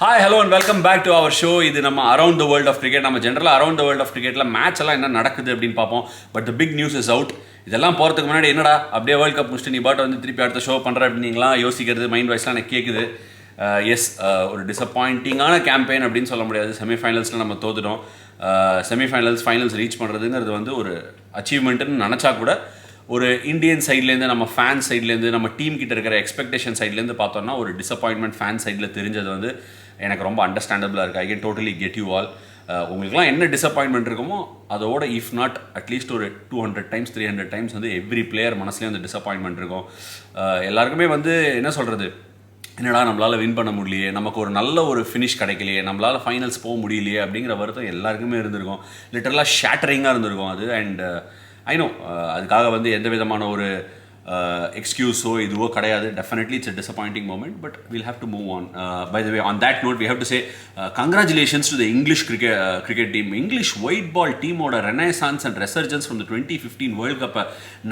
Hi hello and welcome back to our show. இது நம்ம around the world of cricket. நம்ம ஜென்ரலாக around the world of கிரிக்கெட்டில் match எல்லாம் என்ன நடக்குது அப்படின்னு பார்ப்போம். But the big news is out. இதெல்லாம் போகிறதுக்கு முன்னாடி என்னடா அப்படியே வேர்ல்ட் கப் முடிச்சுட்டு நீ பாட்டு வந்து திருப்பி அடுத்த ஷோ பண்ணுற அப்படின்னுலாம் யோசிக்கிறது மைண்ட் வாய்ஸ்லாம் எனக்கு கேட்குது. எஸ், ஒரு டிசப்பாயிண்டிங்கான கேம்பெயின் அப்படின்னு சொல்ல முடியாது. செமிஃபைனல்ஸில் நம்ம தோத்துட்டோம். ஃபைனல்ஸ் ரீச் பண்ணுறதுங்கிறது வந்து ஒரு அச்சீவ்மெண்ட்டுன்னு நினச்சா கூட ஒரு இந்தியன் சைட்லேருந்து, நம்ம ஃபேன் சைட்லேருந்து, நம்ம டீம் கிட்ட இருக்கிற எக்ஸ்பெக்டேஷன் சைட்லேருந்து பார்த்தோம்னா ஒரு டிசப்பாயின்மெண்ட் ஃபேன் சைடில் தெரிஞ்சது வந்து எனக்கு ரொம்ப அண்டர்ஸ்டாண்டபிளாக இருக்குது. I can totally get you all. உங்களுக்குலாம் என்ன டிசப்பாயின்மெண்ட் இருக்குமோ அதோட இஃப் நாட் அட்லீஸ்ட் ஒரு 200 டைம்ஸ் 300 டைம்ஸ் வந்து எவ்ரி பிளேயர் மனசுலேயும் அந்த டிசப்பாயின்மெண்ட் இருக்கும். எல்லாருக்குமே வந்து என்ன சொல்கிறது, என்னடா நம்மளால் வின் பண்ண முடியலையே, நமக்கு ஒரு நல்ல ஒரு ஃபினிஷ் கிடைக்கலையே, நம்மளால் ஃபைனல்ஸ் போக முடியலையே அப்படிங்கிற வருத்தம் எல்லாருக்குமே இருந்திருக்கும். லிட்டரலாக ஷேட்டரிங்காக இருந்திருக்கும் அது. அண்ட் ஐ நோ அதுக்காக வந்து எந்த விதமான ஒரு எக்ஸ்கியூஸோ இதுவோ கிடையாது. Definitely it's a disappointing moment, but we'll have to move on. By the way, on that note, we have to say congratulations to the English cricket team. English white ball team-ஓட renaissance and resurgence from the 2015 World Cup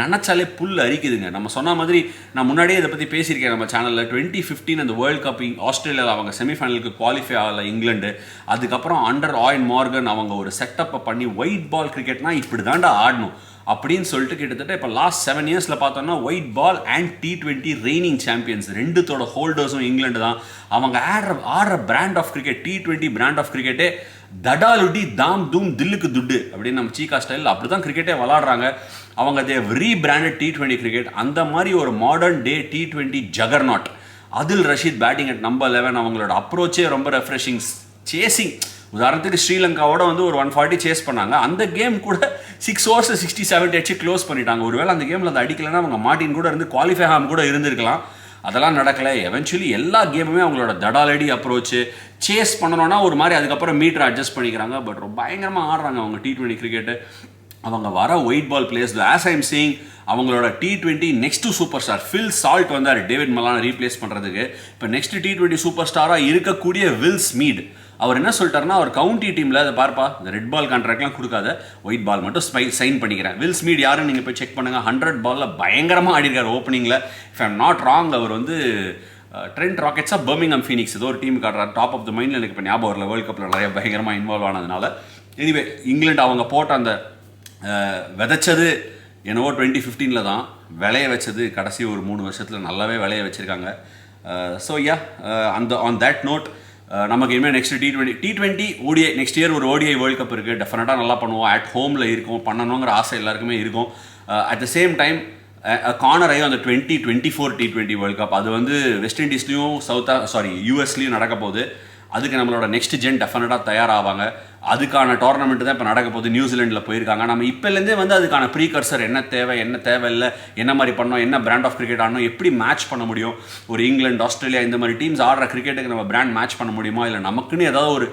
நினச்சாலே புல் அரிக்குதுங்க. நம்ம சொன்ன மாதிரி நான் முன்னாடியே இதை பற்றி பேசியிருக்கேன் நம்ம சேனலில். 2015 அந்த வேர்ல்ட் கப் ஆஸ்திரேலியாவில் அவங்க செமிஃபைனலுக்கு குவாலிஃபை ஆகலை இங்கிலாந்து. அதுக்கப்புறம் அண்டர் ஆயன் மார்கன் அவங்க ஒரு செட்டப்பை பண்ணி ஒயிட் பால் கிரிக்கெட்னா இப்படி தாண்டா ஆடணும் அப்படின்னு சொல்லிட்டு கிட்டத்தட்ட இப்போ லாஸ்ட் 7 இயர்ஸில் பார்த்தோம்னா white ball and T20 reigning champions ரெண்டுத்தோட ஹோல்டர்ஸும் இங்கிலாந்து தான். அவங்க ஆடுற brand of cricket, T20 brand of கிரிக்கெட்டே தடாலுடி தாம் தூம் தில்லுக்கு துட்டு அப்படின்னு நம்ம சீக்கா ஸ்டைலில் அப்படி தான் கிரிக்கெட்டே விளாடுறாங்க. அவங்க தேவ் ரீபிராண்டட் T20 கிரிக்கெட். அந்த மாதிரி ஒரு மாடர்ன் டே T20 ஜகர்நாட். அதில் ரஷீத் பேட்டிங் அட் நம்பர் 11. அவங்களோட அப்ரோச்சே ரொம்ப ரெஃப்ரெஷிங். சேசிங், உதாரணத்துக்கு ஸ்ரீலங்காவோட வந்து ஒரு 140 சேஸ் பண்ணாங்க. அந்த கேம் கூட 6 overs 60-70 அடிச்சு க்ளோஸ் பண்ணிட்டாங்க. ஒருவேளை அந்த கேமில் அதை அடிக்கலைன்னா அவங்க மார்டின் கூட இருந்து குவாலிஃபை ஆகாம கூட இருந்திருக்கலாம். அதெல்லாம் நடக்கலை. எவென்ச்சுவலி எல்லா கேமுமே அவங்களோட தடாலடி அப்ரோச்சு, சேஸ் பண்ணணும்னா ஒரு மாதிரி அதுக்கப்புறம் மீட்டர் அட்ஜஸ்ட் பண்ணிக்கிறாங்க. பட் ரொம்ப பயங்கரமாக ஆடுறாங்க அவங்க T20 கிரிக்கெட்டு. அவங்க வர white ball players as I'm seeing அவங்களோட T20 next super star Phil Salt வந்தார் டேவிட் மலானை ரீப்ளேஸ் பண்ணுறதுக்கு. இப்போ நெக்ஸ்ட் T20 சூப்பர் ஸ்டாராக இருக்கக்கூடிய வில் ஸ்மீட் அவர் என்ன சொல்லிட்டாருன்னா, அவர் கவுண்டி டீமில் அதை பார்ப்பா இந்த ரெட் பால் கான்ட்ராக்ட்லாம் கொடுக்காத, ஒயிட் பால் மட்டும் சைன் பண்ணிக்கிறேன். வில் ஸ்மீட் யாருன்னு நீங்கள் போய் செக் பண்ணுங்கள். 100 பாலில் பயங்கரமாக ஆடிருக்கார் ஓப்பனிங்கில். இஃப் ஐம் நாட் ராங் அவர் வந்து ட்ரெண்ட் ராக்கெட்ஸாக பர்மிங்ஹாம் ஃபீனிக்ஸ் ஏதோ ஒரு டீம் காட்டுறாரு. டாப் ஆஃப் த மைண்டில் எனக்கு இப்போ ஞாபகம் வரல. வேர்ல்டு கப்பில் நிறைய பயங்கரமாக இன்வால்வ் ஆனதுனால. எனிவே இங்கிலாந்து அவங்க போட்ட அந்த விதைச்சது என்னவோ 2015 தான், விளைய வச்சது கடைசி ஒரு 3 வருஷத்தில் நல்லாவே விளைய வச்சுருக்காங்க. ஸோ யா, அந்த ஆன் தேட் நோட் நமக்கு இனிமேல் next T20 ODI next year ஒரு ODI வேர்ல்டு கப் இருக்குது. டெஃபினட்டாக நல்லா பண்ணுவோம். அட் ஹோமில் இருக்கும், பண்ணணுங்கிற ஆசை எல்லாருக்குமே இருக்கும். At the same time corner ஆகி அந்த 2024 T20 வேர்ல்டு கப் அது வந்து வெஸ்ட் இண்டீஸ்லேயும் யூஎஸ்லேயும் நடக்க போகுது. அதுக்கு நம்மளோட நெக்ஸ்ட் ஜென் டெஃபினட்டாக தயாராவாங்க. அதுக்கான டோர்னமெண்ட் தான் இப்போ நடக்க போகுது. நியூசிலாண்டில் போயிருக்காங்க. நம்ம இப்போலேருந்தே வந்து அதுக்கான ப்ரீகர்சர் என்ன தேவை, என்ன தேவையில்லை, என்ன மாதிரி பண்ணோம், என்ன பிராண்ட் ஆஃப் கிரிக்கெட் ஆடணும், எப்படி மேட்ச் பண்ண முடியும், ஒரு இங்கிலாந்து ஆஸ்திரேலியா இந்த மாதிரி டீம்ஸ் ஆடுற கிரிக்கெட்டுக்கு நம்ம பிராண்ட் மேட்ச் பண்ண முடியுமா, இல்லை நமக்குன்னு ஏதாவது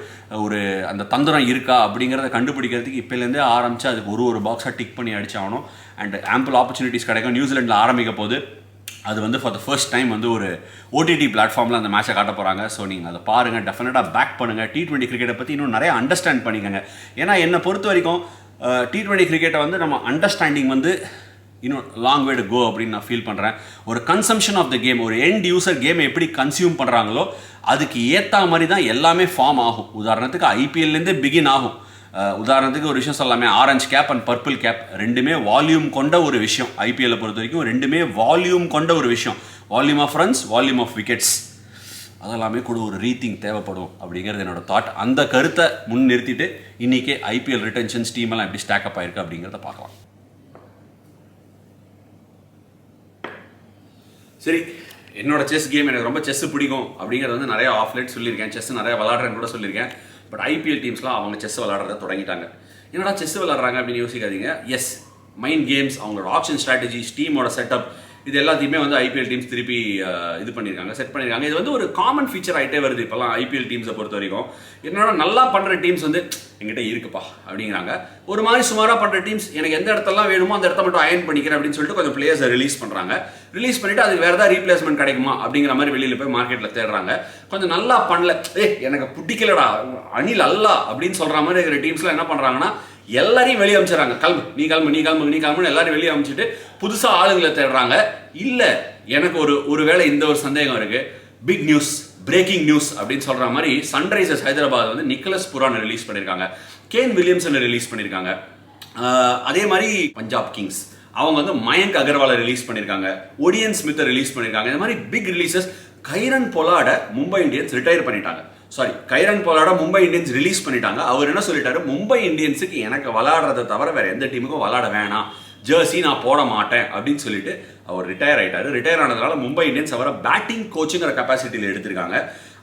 ஒரு அந்த தந்திரம் இருக்கா அப்படிங்கிறத கண்டுபிடிக்கிறதுக்கு இப்போலேருந்தே ஆரம்பித்து அதுக்கு ஒரு பாக்ஸாக டிக் பண்ணி அடிச்சாகணும். அண்ட் ஆம்பிள் ஆப்பர்ச்சுனிட்டிஸ் கிடைக்கும். நியூசிலாண்டில் ஆரம்பிக்க போது அது வந்து ஃபார் த ஃபர்ஸ்ட் டைம் வந்து ஒரு OTT பிளாட்ஃபார்மில் அந்த மேட்சை காட்ட போகிறாங்க. ஸோ நீங்கள் அதை பாருங்கள், டெஃபினட்டாக பேக் பண்ணுங்கள். T20 கிரிக்கெட்டை பற்றி இன்னும் நிறைய அண்டர்ஸ்டாண்ட் பண்ணிக்கோங்க. ஏன்னா என்னை பொறுத்த வரைக்கும் T20 கிரிக்கெட்டை வந்து நம்ம அண்டர்ஸ்டாண்டிங் வந்து இன்னும் லாங் வே டு கோ அப்படின்னு நான் ஃபீல் பண்ணுறேன். ஒரு கன்சம்ஷன் ஆஃப் த கேம், ஒரு எண்ட் யூசர் கேமை எப்படி கன்சியூம் பண்ணுறாங்களோ அதுக்கு ஏற்ற மாதிரி தான் எல்லாமே ஃபார்ம் ஆகும். உதாரணத்துக்கு IPLலேருந்தே பிகின் ஆகும். உதாரணத்துக்கு ஒரு விஷயம் சொல்லாமே, orange gap and purple cap ரெண்டுமே வால்யூம் கொண்ட ஒரு விஷயம். IPL பொறுத்த வரைக்கும் ரெண்டுமே வால்யூம் கொண்ட ஒரு விஷயம். Volume of runs, volume of wickets, அதெல்லாமே கூட ஒரு ரீதிங் தேவைப்படும் அப்படிங்கிறது என்னோட தாட். அந்த கருத்தை முன் நிறுத்திட்டு இன்றைக்கே IPL ரிட்டன்ஷன்ஸ் டீம் எல்லாம் எப்படி ஸ்டாக்அப் ஆயிருக்கு அப்படிங்கிறத பார்க்கலாம். சரி, என்னோட செஸ் கேம் எனக்கு ரொம்ப செஸ் பிடிக்கும் அப்படிங்கிறது வந்து நிறைய ஆஃப்லைட் சொல்லியிருக்கேன். செஸ் நிறைய விளாட்றேன்னு கூட சொல்லியிருக்கேன். பட் IPL டீம்ஸ்லாம் அவங்க செஸ் விளாட்றத தொடங்கிட்டாங்க. என்னடா செஸ் விளாட்றாங்க அப்படின்னு யோசிக்காதீங்க. எஸ், மைண்ட் கேம்ஸ், அவங்களோட ஆப்ஷன் ஸ்ட்ராட்டஜிஸ், டீமோட செட்டப், இது எல்லாத்தையுமே வந்து IPL டீம்ஸ் திருப்பி இது பண்ணியிருக்காங்க, செட் பண்ணியிருக்காங்க. இது வந்து ஒரு காமன் ஃபீச்சர் ஆகிட்டே வருது இப்போலாம் IPL டீம்ஸை பொறுத்த வரைக்கும். என்னோட நல்லா பண்ணுற டீம்ஸ் வந்து எங்கிட்ட இருக்குப்பா அப்படிங்கிறாங்க. ஒரு மாதிரி சுமாராக பண்ணுற டீம்ஸ் எனக்கு எந்த இடத்தெல்லாம் வேணுமோ அந்த இடத்த மட்டும் அயன் பண்ணிக்கிறேன் அப்படின்னு சொல்லிட்டு கொஞ்சம் பிளேயர்ஸை ரிலீஸ் பண்ணுறாங்க. ரிலீஸ் பண்ணிவிட்டு அதுக்கு வேறு ஏதாவது ரீப்ளேஸ்மெண்ட் கிடைக்குமா அப்படிங்கிற மாதிரி வெளியில் போய் மார்க்கெட்டில் தேடுறாங்க. கொஞ்சம் நல்லா பண்ணல, எனக்கு பிடிக்கலடா அணில் அல்ல அப்படின்னு சொல்கிற மாதிரி இருக்கிற டீம்ஸ்லாம் என்ன பண்ணுறாங்கன்னா, எல்லாரையும் வெளியே அமைச்சிடறாங்க. கிளம்பு எல்லாரும் வெளியே அமைச்சிட்டு புதுசாக ஆளுங்களை தேடுறாங்க. இல்லை, எனக்கு ஒரு வேளை இந்த ஒரு சந்தேகம் இருக்குது. பிக் நியூஸ், பிரேக்கிங் நியூஸ் அப்படின்னு சொல்ற மாதிரி சன்ரைசர்ஸ் ஹைதராபாத் வந்து நிக்கலஸ் புரான் ரிலீஸ் பண்ணியிருக்காங்க, கேன் வில்லியம்சன் ரிலீஸ் பண்ணியிருக்காங்க. அதே மாதிரி பஞ்சாப் கிங்ஸ் அவங்க வந்து மயங்க் அகர்வாலை ரிலீஸ் பண்ணியிருக்காங்க, ஒடியன் ஸ்மித்தை ரிலீஸ் பண்ணியிருக்காங்க. இந்த மாதிரி big releases. Kieron Pollard Mumbai Indians retire பண்ணிட்டாங்க. Kieron Pollard Mumbai Indians release பண்ணிட்டாங்க. அவர் என்ன சொல்லிட்டாரு, மும்பை இந்தியன்ஸுக்கு எனக்கு விளையாடுறதை தவிர வேற எந்த டீமுக்கும் விளையாட வேணாம், ஜெர்சி நான் போட மாட்டேன் அப்படின்னு சொல்லிட்டு அவர் ரிட்டையர் ஆயிட்டாரு. ரிட்டையர் ஆனதுனால மும்பை இந்தியன்ஸ் அவரை பேட்டிங் கோச்சுங்கிற கெப்பாசிட்டியில் எடுத்திருக்காங்க.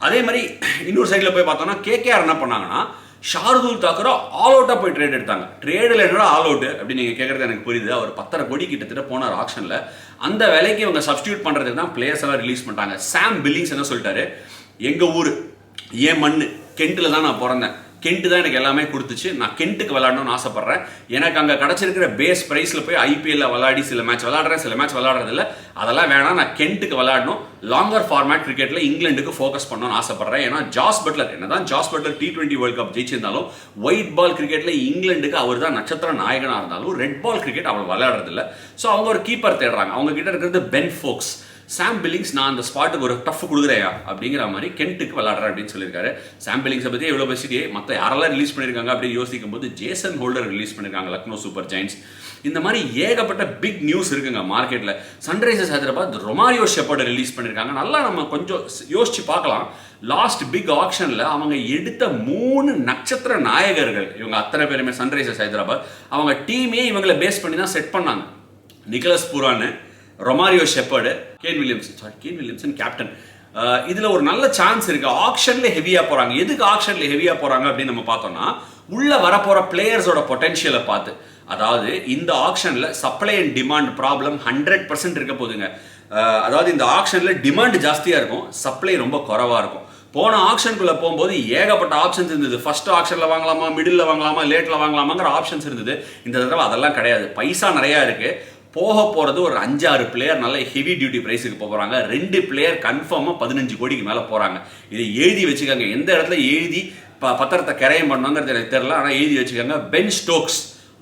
அதே மாதிரி இன்னொரு சைடில் போய் பார்த்தோம்னா கேகேஆர் என்ன பண்ணாங்கன்னா ஷார்துல் தாக்கூரை ஆல் அவுட்டாக போய் ட்ரேட் எடுத்தாங்க. ட்ரேடில் என்னடா ஆல் அவுட் அப்படின்னு நீங்கள் கேட்குறது எனக்கு புரியுது. அவர் 10.5 கோடி கிட்டத்தட்ட போனார் ஆக்ஷனில். அந்த வேலைக்கு இவங்க சப்ஸ்டியூட் பண்ணுறதுக்கு தான் பிளேயர்ஸ் எல்லாம் ரிலீஸ் பண்ணிட்டாங்க. சாம் பில்லிங்ஸ் என்ன சொல்லிட்டாரு, எங்கள் ஊர் ஏன் மண்ணு கென்ட்டில் தான் நான் பிறந்தேன், கென்ட் தான் எனக்கு எல்லாமே கொடுத்துச்சு, நான் கென்ட்டுக்கு விளையாடணும்னு ஆசைப்படுறேன். எனக்கு அங்கே கிடச்சிருக்கிற பேஸ் ப்ரைஸில் போய் ஐபிஎல்ல விளையாடி சில மேட்ச் விளையாடுறேன், சில மேட்ச் விளையாடுறதில்ல, அதெல்லாம் வேணாம், நான் கென்ட்டுக்கு விளையாடணும், லாங்கர் ஃபார்மேட் கிரிக்கெட்டில் இங்கிலாந்துக்கு ஃபோக்கஸ் பண்ணணும்னு ஆசைப்படுறேன். ஏன்னா ஜாஸ் பட்லர் என்னதான் Jos Buttler T20 world cup ஜெயிச்சிருந்தாலும் ஒயிட் பால் கிரிக்கெட்டில் இங்கிலாந்துக்கு அவர் தான் நட்சத்திர நாயகனாக இருந்தாலும் ரெட் பால் கிரிக்கெட் அவள் விளையாடுறதில்ல. ஸோ அவங்க ஒரு கீப்பர் தேடுறாங்க. அவங்க கிட்ட இருக்கிறது பென் ஃபோக்ஸ். சாம் பில்லிங்ஸ் நான் அந்த ஸ்பாட்டுக்கு ஒரு டஃப் கொடுக்குறேயா அப்படிங்கிற மாதிரி கென்ட்டுக்கு விளையாடுறேன் அப்படின்னு சொல்லியிருக்காரு. சாம் பில்லிங்ஸை பற்றி எவ்வளோ பேசிட்டே மற்ற யாரெல்லாம் ரிலீஸ் பண்ணியிருக்காங்க அப்படின்னு யோசிக்கும் போது ஜேசன் ஹோல்டர் ரிலீஸ் பண்ணியிருக்காங்க லக்னோ சூப்பர் ஜெயின்ஸ். இந்த மாதிரி ஏகப்பட்ட பிக் நியூஸ் இருக்குங்க மார்க்கெட்டில். சன்ரைசர்ஸ் ஹைதராபாத் ரொமாரியோ ஷெப்பர்டை ரிலீஸ் பண்ணியிருக்காங்க. நல்லா நம்ம கொஞ்சம் யோசிச்சு பார்க்கலாம். லாஸ்ட் பிக் ஆக்ஷனில் அவங்க எடுத்த 3 நட்சத்திர நாயகர்கள் இவங்க அத்தனை பேருமே சன்ரைசர்ஸ் ஹைதராபாத் அவங்க டீமே இவங்களை பேஸ் பண்ணி தான் செட் பண்ணாங்க. Nicholas Pooran, Romario shepherd, Kane Williamson captain. இதுல ஒரு நல்ல சான்ஸ் இருக்கு. ஆக்ஷன்ல ஹெவியா போறாங்க. எதுக்கு ஆக்ஷன்ல ஹெவியா போறாங்க அப்படின்னு நம்ம பார்த்தோம்னா உள்ள வரப்போற பிளேயர்ஸோட பொட்டன்ஷியலை பார்த்து. அதாவது இந்த ஆக்ஷன்ல சப்ளை அண்ட் டிமாண்ட் ப்ராப்ளம் 100% இருக்க போதுங்க. அதாவது இந்த ஆக்ஷன்ல டிமாண்ட் ஜாஸ்தியா இருக்கும், சப்ளை ரொம்ப குறைவா இருக்கும். போன ஆக்ஷனுக்குள்ள போகும்போது ஏகப்பட்ட ஆப்ஷன்ஸ் இருந்தது. ஃபர்ஸ்ட் ஆக்ஷன்ல வாங்கலாமா, மிடில் வாங்கலாமா, லேட்ல வாங்கலாமாங்கிற ஆப்ஷன்ஸ் இருந்தது. இந்த தடவை அதெல்லாம் கிடையாது. பைசா நிறைய இருக்கு. போக போகிறது ஒரு 5-6 பிளேயர் நல்ல ஹெவி டியூட்டி ப்ரைஸுக்கு போகிறாங்க. 2 பிளேயர் கன்ஃபார்மாக 15 கோடிக்கு மேலே போகிறாங்க. இதை எழுதி வச்சுக்கோங்க. எந்த இடத்துல எழுதி பத்திரத்தை கரையம் பண்ணணுங்கிறது எனக்கு தெரில, ஆனால் எழுதி வச்சுக்கோங்க. பென் ஸ்டோக்ஸ்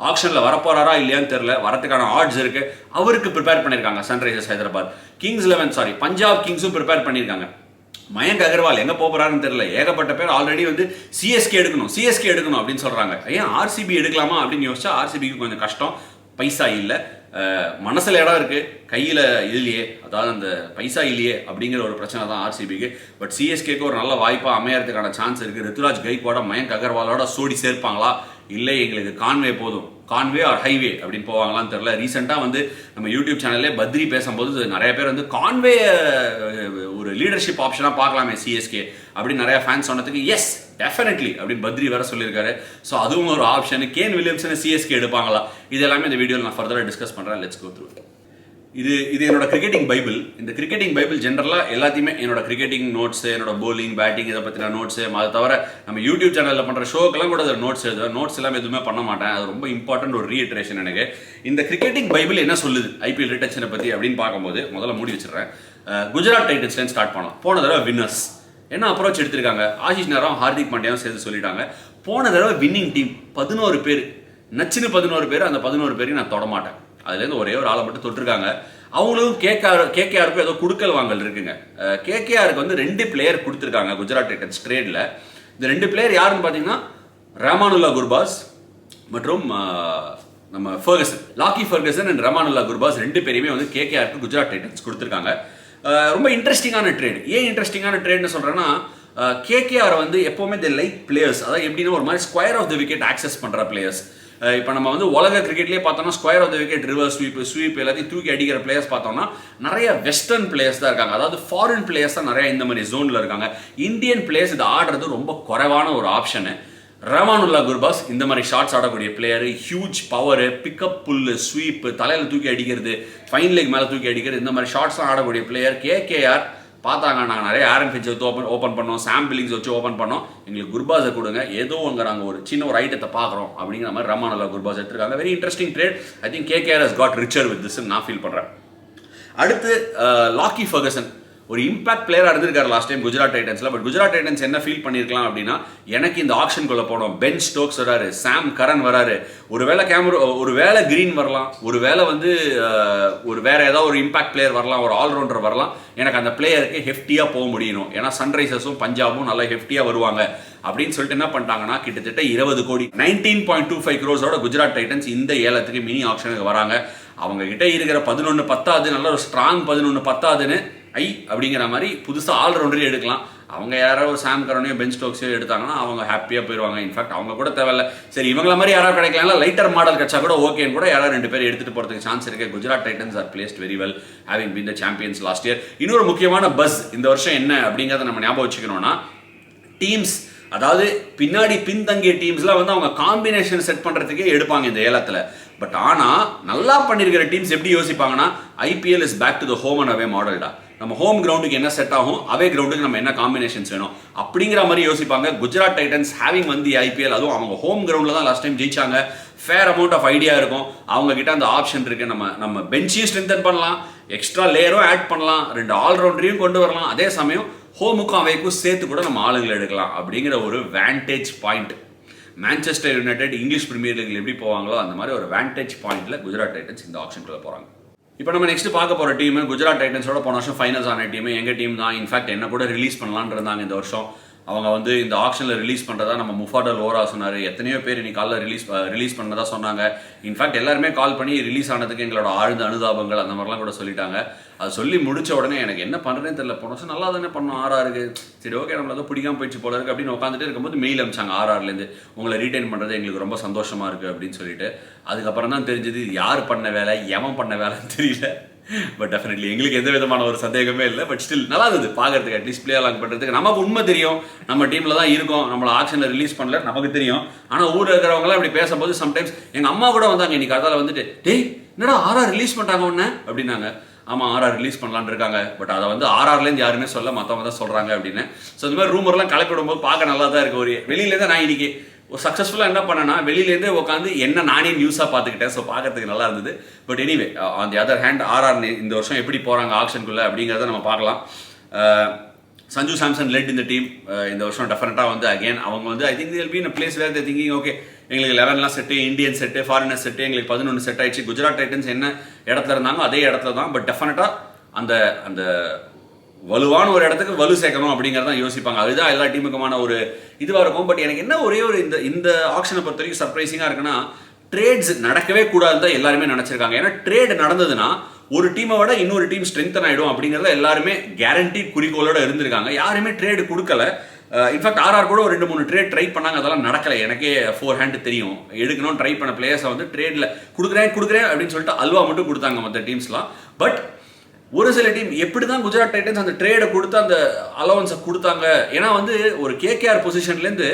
ஆக்ஷனில் வரப்போறாரா இல்லையான்னு தெரில, வரதுக்கான ஆட்ஸ் இருக்கு. அவருக்கு ப்ரிப்பேர் பண்ணியிருக்காங்க சன்ரைசர்ஸ் ஹைதராபாத். பஞ்சாப் கிங்ஸும் ப்ரிப்பேர் பண்ணியிருக்காங்க. மயங்க் அகர்வால் எங்கே போகிறாருன்னு தெரியல. ஏகப்பட்ட பேர் ஆல்ரெடி வந்து சிஎஸ்கே எடுக்கணும் அப்படின்னு சொல்கிறாங்க. ஏன் ஆர்சிபி எடுக்கலாமா அப்படின்னு யோசிச்சா ஆர்சிபிக்கு கொஞ்சம் கஷ்டம், பைசா இல்லை, மனசில் இடம் இருக்குது, கையில் இல்லையே, அதாவது அந்த பைசா இல்லையே அப்படிங்கிற ஒரு பிரச்சனை தான் ஆர்சிபிக்கு. பட் சிஎஸ்கேக்கு ஒரு நல்ல வாய்ப்பாக அமையறதுக்கான சான்ஸ் இருக்குது. ருத்துராஜ் கைக்வாட மயங்க் அகர்வாலோட சோடி சேர்ப்பாங்களா, இல்லை எங்களுக்கு கான்வே போதும், கான்வே ஆர் ஹைவே அப்படின்னு போவாங்களான்னு தெரியல. ரீசெண்டாக வந்து நம்ம யூடியூப் சேனல்லே பத்ரி பேசும்போது நிறைய பேர் வந்து கான்வே ஒரு லீடர்ஷிப் ஆப்ஷனாக பார்க்கலாமே சிஎஸ்கே அப்படின்னு நிறைய ஃபேன்ஸ் சொன்னதுக்கு எஸ் டெஃபினெட்லி அப்படின்னு பத்ரி வேற சொல்லியிருக்காரு. ஸோ அதுவும் ஒரு ஆப்ஷன். கேன் வில்லியம்சன் சிஎஸ்கே எடுப்பாங்களா, இது எல்லாமே இந்த வீடியோவில் நான் ஃபர்தராக டிஸ்கஸ் பண்ணுறேன். Let's go through. இது என்னோட கிரிக்கெட்டிங் பைபிள். இந்த கிரிக்கெட்டிங் பைபிள் ஜென்ரலாக எல்லாத்தையுமே என்னோட கிரிக்கெட்டிங் நோட்ஸ், என்னோட போலிங் பேட்டிங் இதை பற்றின நோட்ஸு, அதை தவிர நம்ம யூடியூப் சேனலில் பண்ணுற ஷோக்கெல்லாம் கூட அதில் நோட்ஸ் எழுதுவேன். நோட்ஸ் எல்லாம் எதுவுமே பண்ண மாட்டேன். அது ரொம்ப இம்பார்ட்டன்ட் ஒரு ரீஇட்ரேஷன் எனக்கு. இந்த கிரிக்கெட்டிங் பைபிள் என்ன சொல்லுது ஐபிஎல் ரிட்டன்ஷனை பற்றி அப்படின்னு பார்க்கும்போது முதல்ல மூடி வச்சிடுறேன். குஜராத் டைட்டன்ஸ்லேருந்து ஸ்டார்ட் பண்ணலாம். போன தடவை வின்னர்ஸ் என்ன அப்ரோச் எடுத்திருக்காங்க, ஆஷிஷ் நேரம் ஹார்திக் பாண்டியாவும் சேர்த்து சொல்லிட்டாங்க. போன தடவை வின்னிங் டீம் 11 பேர், நச்சுன்னு 11 பேர். அந்த 11 பேரையும் நான் தொடமாட்டேன். அதுலேருந்து ஒரே ஒரு ஆளை மட்டும் தொட்டிருக்காங்க. அவங்களும் கேகேஆருக்கும் ஏதோ குடுக்கல் வாங்கல் இருக்குங்க. கேகேஆருக்கு வந்து 2 பிளேயர் கொடுத்துருக்காங்க குஜராத் டைட்டன்ஸ் ட்ரேடில். இந்த 2 பிளேயர் யாருன்னு பார்த்தீங்கன்னா ரமானுல்லா குர்பாஸ் மற்றும் நம்ம Ferguson, Lockie Ferguson and Rahmanullah Gurbaz 2 பேரையுமே வந்து கேகேஆருக்கு குஜராத் டைட்டன்ஸ் கொடுத்துருக்காங்க. ரொம்ப இன்ட்ரெஸ்டிங்கான ட்ரேட். ஏன் இன்ட்ரெஸ்டிங்கான ட்ரேட்னு சொல்கிறேன்னா, கேகேஆர் வந்து எப்போவுமே தி லைக் பிளேயர்ஸ், அதாவது எப்படின்னா ஒரு மாதிரி square of the wicket access பண்ணுற பிளேயர்ஸ். இப்போ நம்ம வந்து உலக கிரிக்கெட்லேயே பார்த்தோம்னா square of the wicket, reverse sweep எல்லாத்தையும் தூக்கி அடிக்கிற பிளேயர்ஸ் பார்த்தோம்னா நிறைய வெஸ்டர்ன் பிளேயர்ஸ் தான் இருக்காங்க. அதாவது ஃபாரின் பிளேயர்ஸ் தான் நிறைய இந்த மாதிரி ஜோனில் இருக்காங்க. இந்தியன் பிளேயர்ஸ் இது ஆடுறது ரொம்ப குறைவான ஒரு ஆப்ஷனு. ரமானுல்லா குர்பாஸ் இந்த மாதிரி ஷாட்ஸ் ஆடக்கூடிய player, huge power, pickup, pull, sweep, தலையில் தூக்கி அடிக்கிறது, ஃபைன் லெக் மேலே தூக்கி அடிக்கிறது, இந்த மாதிரி ஷாட்ஸ்லாம் ஆடக்கூடிய பிளேயர். கேகேஆர் பார்த்தாங்க, நாங்கள் நிறைய ஆரன் ஃபிட்ச் வச்சு ஓப்பன் பண்ணோம், சாம் பில்லிங்ஸ் வச்சு ஓப்பன் பண்ணோம், எங்களுக்கு குர்பாஸை கொடுங்க, ஏதோ அங்கே நாங்கள் ஒரு சின்ன ஒரு ஐட்டத்தை பார்க்குறோம் அப்படிங்கிற மாதிரி ரமானுல்லா குர்பாஸ் எடுத்துருக்காங்க. Very interesting trade. I think KKR has got richer with this நான் ஃபீல் பண்ணுறேன். அடுத்து லாக்கி ஃபர்கசன், ஒரு இம்பாக்ட் பிளேயராக இருந்திருக்காரு லாஸ்ட் டைம் குஜராத் டைட்டன்ஸில். பட் குஜராத் டைட்டன்ஸ் என்ன ஃபீல் பண்ணியிருக்கலாம் அப்படின்னா, எனக்கு இந்த ஆக்ஷனுக்குள்ள போனோம், பென் ஸ்டோக்ஸ் வராரு, சாம் கரன் வராரு, ஒரு வேளை கிரீன் வரலாம், ஒரு வேளை வந்து ஒரு வேற ஏதாவது ஒரு இம்பாக்ட் பிளேயர் வரலாம், ஒரு ஆல்ரவுண்டர் வரலாம், எனக்கு அந்த பிளேயருக்கு ஹெஃப்டியாக போக முடியணும், ஏன்னா சன்ரைசர்ஸும் பஞ்சாபும் நல்லா ஹெஃப்டியாக வருவாங்க அப்படின்னு சொல்லிட்டு என்ன பண்ணிட்டாங்கன்னா, கிட்டத்தட்ட 20 கோடி 19.25 crores குஜராத் டைட்டன்ஸ் இந்த ஏலத்துக்கு மினி ஆக்ஷனுக்கு வராங்க. அவங்க கிட்ட இருக்கிற 11 பத்தாது, நல்ல ஒரு ஸ்ட்ராங் 11 பத்தாதுன்னு அப்படிங்கிற மாதிரி புதுசாக ஆல்ரவுண்டரே எடுக்கலாம். அவங்க யாரோ ஒரு சாம் கரனையோ பென் ஸ்டோக்ஸையோ எடுத்தாங்கன்னா அவங்க ஹாப்பியாக போயிடுவாங்க. இன்ஃபேக்ட் அவங்க கூட தேவையில்ல, சரி இவங்கள மாதிரி யாராவது கிடைக்கலாம், லைட்டர் மாடல் கிடைச்சா கூட ஓகேன்னு கூட யாராவது 2 பேர் எடுத்துகிட்டு போகிறதுக்கு சான்ஸ் இருக்கு. Gujarat Titans R placed very well, having been the champions last year. இன்னொரு முக்கியமான பஸ் இந்த வருஷம் என்ன அப்படிங்கிறத நம்ம ஞாபகம் வச்சுக்கணும்னா, டீம்ஸ் அதாவது பின்னாடி பின்தங்கிய டீம்ஸ்லாம் வந்து அவங்க காம்பினேஷன் செட் பண்ணுறதுக்கே எடுப்பாங்க இந்த ஏலத்தில். பட் ஆனால் நல்லா பண்ணியிருக்கிற டீம்ஸ் எப்படி யோசிப்பாங்கன்னா, IPL is back to the home and away மாடல்டா, நம்ம ஹோம் கிரவுண்டுக்கு என்ன செட் ஆகும், அவே கிரவுண்டுக்கு நம்ம என்ன காம்பினேஷன்ஸ் வேணும் அப்படிங்கிற மாதிரி யோசிப்பாங்க. குஜராத் டைட்டன்ஸ் ஹேவிங் வந்து ஐபிஎல், அதுவும் அவங்க ஹோம் கிரவுண்டில் தான் லாஸ்ட் டைம் ஜெயிச்சாங்க. ஃபேர் அமௌண்ட் ஆஃப் ஐடியா இருக்கும் அவங்க கிட்ட, அந்த ஆப்ஷன் இருக்கு. நம்ம பெஞ்சையும் ஸ்ட்ரென்தன் பண்ணலாம், எக்ஸ்ட்ரா லேயரும் ஆட் பண்ணலாம், 2 ஆல்ரவுண்டரையும் கொண்டு வரலாம், அதே சமயம் ஹோமுக்கும் அவைக்கும் சேர்த்து கூட நம்ம ஆளுங்களை எடுக்கலாம் அப்படிங்கிற ஒரு vantage point. Manchester United English Premier லீக்ல எப்படி போவாங்களோ அந்த மாதிரி ஒரு வேண்டேஜ் பாயிண்ட்ல குஜராத் டைட்டன்ஸ் இந்த ஆப்ஷனுக்குள்ள போறாங்க. இப்போ நம்ம நெக்ஸ்ட் பார்க்க போகிற டீம் குஜராத் டைட்டன்ஸோட போன வருஷம் ஃபைனல்ஸ் ஆன டீம் எங்கள் டீம் தான். இன்ஃபேக்ட் என்ன கூட ரிலீஸ் பண்ணலான்னு இருந்தாங்க இந்த வருஷம். அவங்க வந்து இந்த ஆக்ஷனில் ரிலீஸ் பண்ணுறதா நம்ம முஃபாடல் ஓரா சொன்னார். எத்தனையோ பேர் இன்னைக்கு காலில் ரிலீஸ் பண்ணதா சொன்னாங்க. இன்ஃபேக்ட் எல்லாருமே கால் பண்ணி ரிலீஸ் ஆனதுக்கு எங்களோட ஆழ்ந்த அனுதாபங்கள் அந்த மாதிரிலாம் கூட சொல்லிட்டாங்க. அது சொல்லி முடிச்ச உடனே எனக்கு என்ன பண்ணுறேன்னு தெரியல, போன வருஷம் நல்லா தானே பண்ணோம், ஆர்ஆருக்கு சரி ஓகே நம்மள ஏதோ பிடிக்காம போயிடுச்சு போல இருக்கு அப்படின்னு உட்காந்துட்டு இருக்கும்போது மெயில் அனுப்பிச்சாங்க ஆர்ஆர்லேருந்து, உங்களை ரீடைன் பண்ணுறது எங்களுக்கு ரொம்ப சந்தோஷமா இருக்குது அப்படின்னு சொல்லிட்டு. அதுக்கப்புறம் தான் தெரிஞ்சது யார் பண்ண வேலை எவன் பண்ண வேலைன்னு தெரியல. பட் டெஃபினெட்லி எங்களுக்கு எந்த விதமான ஒரு சந்தேகமே இல்லை. பட் ஸ்டில் நல்லா இருந்தது பார்க்கறதுக்கு, அட்லீஸ்ட் பிளே அலாங் பண்ணுறதுக்கு. நமக்கு உண்மை தெரியும், நம்ம டீமில் தான் இருக்கும், நம்மளை ஆக்ஷனில் ரிலீஸ் பண்ணல நமக்கு தெரியும். ஆனால் ஊரில் இருக்கிறவங்களாம் இப்படி பேசும்போது சம்டைம்ஸ் எங்கள் அம்மா கூட வந்தாங்க இன்னைக்கு அதால் வந்துட்டு, டேய் என்னடா ஆர்ஆர் ரிலீஸ் பண்ணிட்டாங்க ஒன்று அப்படின்னாங்க. ஆமாம் ஆர்ஆர் ரிலீஸ் பண்ணலான்னு இருக்காங்க, பட் அதை வந்து ஆர்ஆர்லேருந்து யாருமே சொல்ல, மற்றவங்க தான் சொல்கிறாங்க அப்படின்னு. ஸோ இந்த மாதிரி ரூமர்லாம் கலப்பி விடும்போது பார்க்க நல்லா தான் இருக்குது. ஒரு வெளியிலேருந்து நான் இன்னைக்கு ஒரு சக்ஸஸ்ஃபுல்லாக என்ன பண்ணேன்னா, வெளியிலேருந்தே உட்காந்து என்ன நானே நியூஸாக பார்த்துக்கிட்டேன். ஸோ பார்க்கறதுக்கு நல்லா இருந்தது. But anyway on the other hand RR இந்த வருஷம் எப்படி போகிறாங்க ஆக்ஷனுக்குள்ளே அப்படிங்கிறத நம்ம பார்க்கலாம். சஞ்சு சாம்சன் லெட் இந்த டீம் இந்த வருஷம் டெஃபினட்டாக வந்து அகேன் அவங்க வந்து I think they'll be in place where they thinking okay எங்களுக்கு 11 set, Indian set, foreigner set, எங்களுக்கு 11 செட் ஆயிடுச்சு. குஜராத் டைட்டன்ஸ் என்ன இடத்துல இருந்தாங்க அதே இடத்துல தான். பட் டெஃபினட்டாக அந்த அந்த வலுவான ஒரு இடத்துக்கு வலு சேர்க்கணும் அப்படிங்கிறதான் யோசிப்பாங்க. அதுதான் எல்லா டீமுக்குமான ஒரு இதுவாக இருக்கும். பட் எனக்கு என்ன ஒரே ஒரு இந்த ஆக்ஷனை பொறுத்த வரைக்கும் சர்ப்ரைசிங்காக இருக்குன்னா, ட்ரேட்ஸ் நடக்கவே கூடாது தான் எல்லாருமே நினச்சிருக்காங்க. ஏன்னா ட்ரேட் நடந்ததுன்னா ஒரு டீமை விட இன்னொரு டீம் ஸ்ட்ரென்தன் ஆகிடும் அப்படிங்கிறத எல்லாருமே கேரண்டி குறிக்கோளோட இருந்திருக்காங்க. யாருமே ட்ரேடு கொடுக்கல. இன்ஃபேக்ட் ஆர்ஆர் கூட ஒரு 2-3 ட்ரேட் ட்ரை பண்ணாங்க, அதெல்லாம் நடக்கலை. எனக்கே 4 ஹேண்ட் தெரியும், எடுக்கணும்னு ட்ரை பண்ண பிளேயர்ஸை வந்து ட்ரேடில் கொடுக்குறேன் அப்படின்னு சொல்லிட்டு அல்வா மட்டும் கொடுத்தாங்க மற்ற டீம்ஸ்லாம். பட் ஒரு சில டீம் எப்படி தான் குஜராத் டைட்டன்ஸ் அந்த ட்ரேடை கொடுத்து அந்த அலவன்ஸை கொடுத்தாங்க. ஏன்னா வந்து ஒரு கேகேஆர் பொசிஷன்லேருந்து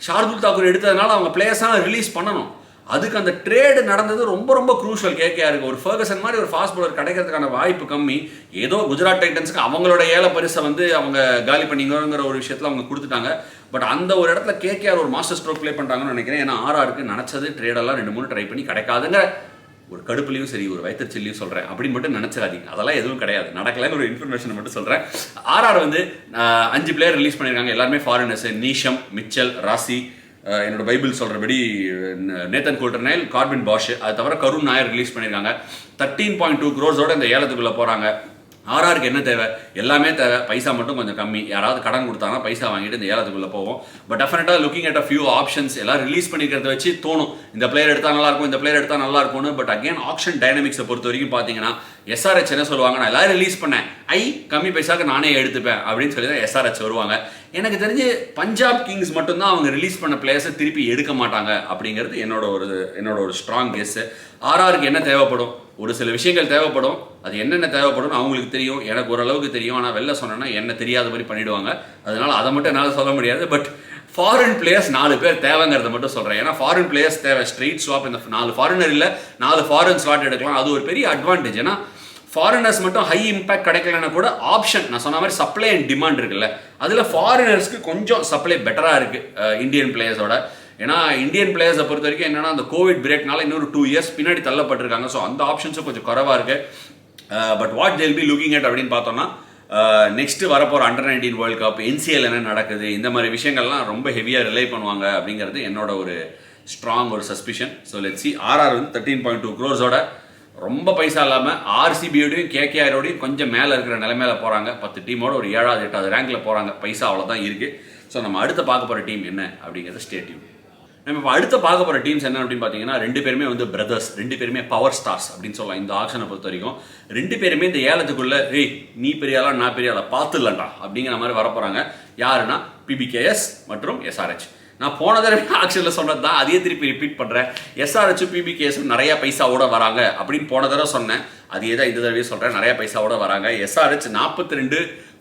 ஷார்துல் தாக்கூர் எடுத்ததுனால அவங்க பிளேயர்ஸாக ரிலீஸ் பண்ணணும். அதுக்கு அந்த ட்ரேடு நடந்தது ரொம்ப ரொம்ப க்ரூஷியல் கேகேஆருக்கு. ஒரு ஃபர்கசன் மாதிரி ஒரு ஃபாஸ்ட் பவுலர் கிடைக்கிறதுக்கான வாய்ப்பு கம்மி. ஏதோ குஜராத் டைட்டன்ஸுக்கு அவங்களோட ஏல பரிசை வந்து அவங்க காலி பண்ணிங்கிற ஒரு விஷயத்தில் அவங்க கொடுத்துட்டாங்க. பட் அந்த ஒரு இடத்துல கேகேஆர் ஒரு மாஸ்டர் ஸ்ட்ரோக் ப்ளே பண்ணிட்டாங்கன்னு நினைக்கிறேன். ஏன்னா ஆர்ஆருக்கு நினச்சது ட்ரேடெல்லாம் 2-3 ட்ரை பண்ணி கிடைக்காதுங்க. ஒரு கடுப்புலையும் சரி ஒரு வயிற்றுச்சில்லையும் சொல்கிறேன் அப்படின்னு மட்டும் நினச்சிடாதீங்க, அதெல்லாம் எதுவும் கிடையாது, நடக்கலைன்னு ஒரு இன்ஃபர்மேஷனை மட்டும் சொல்கிறேன். ஆர்ஆர் வந்து 5 பிளேயர் ரிலீஸ் பண்ணியிருக்காங்க, எல்லாருமே ஃபாரினர்ஸ். நீஷம், மிச்சல், ராசி, என்னோட பைபிள் சொல்கிறபடி நேத்தன் கோல்டர்னைல், கார்பின் பாஷ், அது தவிர கருண் நாயர் ரிலீஸ் பண்ணியிருக்காங்க. 13.2 crores இந்த ஏலத்துக்குள்ளே போகிறாங்க. ஆர்ஆருக்கு என்ன தேவை? எல்லாமே தேவை, பைசா மட்டும் கொஞ்சம் கம்மி. யாராவது கடன் கொடுத்தாங்கன்னா பைசா வாங்கிட்டு இந்த ஏலத்துக்குள்ளே போவோம். பட் டெஃபினட்டாக looking at a few options எல்லாம் ரிலீஸ் பண்ணிக்கிறத வச்சு தோணும் இந்த பிளேயர் எடுத்தால் நல்லாயிருக்கும், இந்த பிளேயர் எடுத்தால் நல்லா இருக்கும்னு. பட் அகேன் ஆப்ஷன் டைனமிக்ஸை பொறுத்த வரைக்கும் பார்த்தீங்கன்னா எஸ்ஆர்ஹெச் என்ன சொல்லுவாங்க, நான் எல்லாரும் ரிலீஸ் பண்ணேன், கம்மி பைசாக்கு நானே எடுத்துப்பேன் அப்படின்னு சொல்லி தான் எஸ்ஆர்ஹெச் வருவாங்க. எனக்கு தெரிஞ்சு பஞ்சாப் கிங்ஸ் மட்டும்தான் அவங்க ரிலீஸ் பண்ண பிளேயர்ஸை திருப்பி எடுக்க மாட்டாங்க அப்படிங்கிறது என்னோட ஒரு ஸ்ட்ராங் கெஸ். ஆர்ஆருக்கு என்ன தேவைப்படும்? ஒரு சில விஷயங்கள் தேவைப்படும். அது என்னென்ன தேவைப்படும் அவங்களுக்கு தெரியும், எனக்கு ஓரளவுக்கு தெரியும். ஆனால் வெளில சொன்னேன்னா என்ன தெரியாத மாதிரி பண்ணிவிடுவாங்க. அதனால அதை மட்டும் என்னால் சொல்ல முடியாது. பட் ஃபாரின் பிளேயர்ஸ் 4 பேர் தேவைங்கிறத மட்டும் சொல்கிறேன். ஏன்னா ஃபாரின் பிளேயர்ஸ் தேவை. ஸ்ட்ரெயிட் ஸ்வாப், இந்த 4 ஃபாரினர் இல்லை 4 ஃபாரின் ஸ்லாட் எடுக்கலாம். அது ஒரு பெரிய அட்வான்டேஜ். ஏன்னா ஃபாரினர்ஸ் மட்டும் ஹை இம்பாக்ட் கிடைக்கலன்னா கூட ஆப்ஷன், நான் சொன்ன மாதிரி சப்ளை அண்ட் டிமாண்ட் இருக்குல்ல, அதில் ஃபாரினர்ஸ்க்கு கொஞ்சம் சப்ளை பெட்டராக இருக்குது இந்தியன் பிளேயர்ஸோட. ஏன்னா இந்தியன் பிளேயர்ஸை பொறுத்த வரைக்கும் என்னன்னா அந்த கோவிட் பிரேக்னால இன்னொரு 2 years பின்னாடி தள்ளப்பட்டிருக்காங்க. ஸோ அந்த ஆப்ஷன்ஸும் கொஞ்சம் குறைவாக இருக்குது. But what they'll be looking at அப்படின்னு பார்த்தோம்னா நெக்ஸ்ட்டு வரப்போகிற Under-19 வேர்ல்டு கப், NCL என்ன நடக்குது, இந்த மாதிரி விஷயங்கள்லாம் ரொம்ப ஹெவியாக ரிலை பண்ணுவாங்க அப்படிங்கிறது என்னோட ஒரு ஸ்ட்ராங் ஒரு suspicion. So let's see. RR வந்து 13.2 crores ரொம்ப பைசா இல்லாமல் ஆர்சிபியோடையும் கேகேஆரோடையும் கொஞ்சம் மேலே இருக்கிற நிலைமையில போகிறாங்க. 10 டீமோட ஒரு 7வது 8வது ரேங்கில் போகிறாங்க. பைசா அவ்வளோதான் இருக்குது. ஸோ நம்ம அடுத்த பார்க்க போகிற டீம் என்ன அப்படிங்கிறத ஸ்டே டியூன். நம்ம இப்போ அடுத்த பார்க்க போகிற டீம்ஸ் என்ன அப்படின்னு பார்த்தீங்கன்னா, 2 பேருமே வந்து பிரதர்ஸ், 2 பேருமே பவர் ஸ்டார்ஸ் அப்படின்னு சொல்லலாம். இந்த ஆக்ஷனை பொறுத்த வரைக்கும் 2 பேருமே இந்த ஏலத்துக்குள்ள நீ பெரிய ஆளா நான் பெரிய ஆளா பார்த்துடலாம்டா அப்படிங்கிற மாதிரி வரப்போகிறாங்க. யாருன்னா பிபிகேஎஸ் மற்றும் எஸ்ஆர்ஹெச். நான் போன தடவை ஆக்ஷனில் சொன்னது தான், அதையே திருப்பி ரிப்பீட் பண்ணுறேன். எஸ்ஆர்ஹெச் பிபிகேஎஸ் நிறைய பைசாவோட வராங்க அப்படின்னு போன தடவை சொன்னேன். அதே தான் இந்த தடவையே சொல்கிறேன், நிறைய பைசாவோட வராங்க. எஸ்ஆர்ஹெச்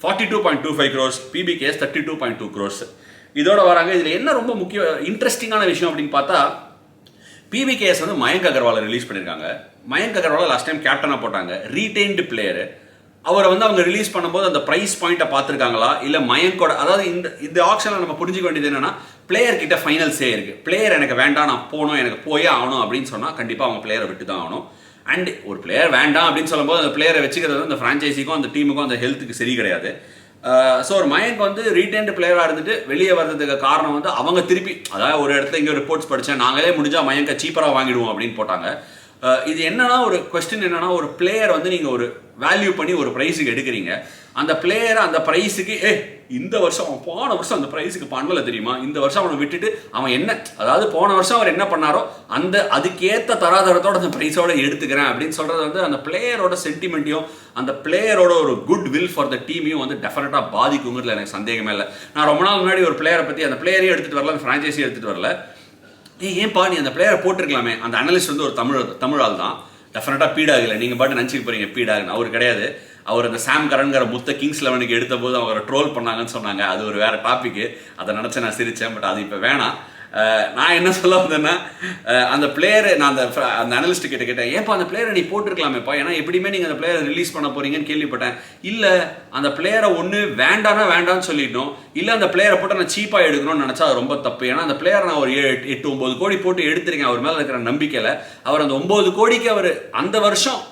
42.25 crores, பிபிகேஎஸ் 32.2 crores இதோட வராங்க. இதில் என்ன ரொம்ப முக்கிய இன்ட்ரெஸ்டிங்கான விஷயம் அப்படின்னு பார்த்தா, பிபிகேஎஸ் வந்து மயங்க் அகர்வாலை ரிலீஸ் பண்ணியிருக்காங்க. மயங்க் அகர்வாலை லாஸ்ட் டைம் கேப்டனாக போட்டாங்க, ரீடைன்டு பிளேயரு. அவரை வந்து அவங்க ரிலீஸ் பண்ணும்போது அந்த ப்ரைஸ் பாயிண்ட்டை பார்த்துருக்காங்களா, இல்லை மயங்கோட, அதாவது இந்த ஆக்ஷனில் நம்ம புரிஞ்சுக்க வேண்டியது என்னன்னா, பிளேயர் கிட்ட ஃபைனல்ஸே இருக்குது. பிளேயர் எனக்கு வேண்டாம், நான் போகணும், எனக்கு போயே ஆகணும் அப்படின்னு சொன்னால் கண்டிப்பாக அவங்க பிளேயரை விட்டு தான் ஆகணும். அண்ட் ஒரு பிளேயர் வேண்டாம் அப்படின்னு சொல்லும்போது அந்த பிளேயரை வச்சுக்கிறது வந்து அந்த ஃப்ரான்ச்சைஸிக்கும் அந்த டீமுக்கும் அந்த ஹெல்த்துக்கு சரி கிடையாது. ஸோ ஒரு மயங்க் வந்து ரீடைன்டு பிளேயராக இருந்துட்டு வெளியே வர்றதுக்கு காரணம் வந்து அவங்க திருப்பி, அதாவது ஒரு இடத்துல இங்கே ரிப்போர்ட்ஸ் படித்தேன், நாங்களே முடிஞ்சால் மயங்கை சீப்பராக வாங்கிடுவோம் அப்படின்னு போட்டாங்க. இது என்னன்னா, ஒரு கொஸ்டின் என்னன்னா, ஒரு பிளேயர் வந்து நீங்கள் ஒரு வேல்யூ பண்ணி ஒரு ப்ரைஸுக்கு எடுக்கிறீங்க. அந்த பிளேயரை அந்த ப்ரைஸுக்கு இந்த வருஷம் அவன் போன வருஷம் அந்த ப்ரைஸுக்கு பண்ணல தெரியுமா, இந்த வருஷம் அவனை விட்டுட்டு அவன் என்ன, அதாவது போன வருஷம் அவர் என்ன பண்ணாரோ அந்த அதுக்கேற்ற தராதரத்தோட அந்த ப்ரைஸோட எடுத்துக்கிறேன் அப்படின்னு சொல்கிறது வந்து அந்த பிளேயரோட சென்டிமெண்ட்டையும் அந்த பிளேயரோட ஒரு குட் வில் ஃபார் த டீமையும் வந்து டெஃபினட்டாக பாதிக்குங்கிறதுல எனக்கு சந்தேகமே இல்லை. நான் ரொம்ப நாள் முன்னாடி ஒரு பிளேயரை பற்றி, அந்த பிளேயரையும் எடுத்துகிட்டு வரல, அந்த ஃப்ரான்ச்சைஸியும் எடுத்துகிட்டு வரல, ஏன்பா நீ அந்த பிளேயரை போட்டிருக்கலாமே. அந்த அனலிஸ்ட் வந்து ஒரு தமிழ் ஆள் தான், டெஃபினட்டாக பீடாகலை. நீங்கள் பாட்டு நினச்சிக்க போகிறீங்க பீடாகுன்னு, அவர் கிடையாது. அவர் அந்த சாம் கரன்கிற முத்த கிங்ஸ் 11 எடுத்த போது அவரை ட்ரோல் பண்ணாங்கன்னு சொன்னாங்க. அது ஒரு வேறு டாப்பிக்கு, அதை நினச்சி நான் சிரித்தேன். பட் அது இப்போ வேணாம். நான் என்ன சொல்ல வந்தேன்னா, அந்த பிளேயரை நான் அந்த அனலிஸ்ட் கிட்ட கேட்டேன், ஏன்ப்பா அந்த பிளேயரை நீ போட்டிருக்கலாமேப்பா, ஏன்னா எப்படியுமே நீங்கள் அந்த பிளேயரை ரிலீஸ் பண்ண போறீங்கன்னு கேள்விப்பட்டேன். இல்லை, அந்த பிளேயரை ஒன்று வேண்டான்னு சொல்லிட்டோம், இல்லை அந்த பிளேயரை போட்டு நான் சீப்பாக எடுக்கணும்னு நினச்சா அது ரொம்ப தப்பு. ஏன்னா அந்த பிளேயரை நான் ஒரு 8-9 கோடி போட்டு எடுத்திருக்கேன் அவர் மேலே இருக்கிற நம்பிக்கையில். அவர் அந்த 9 கோடிக்கு அவர் அந்த வருஷம்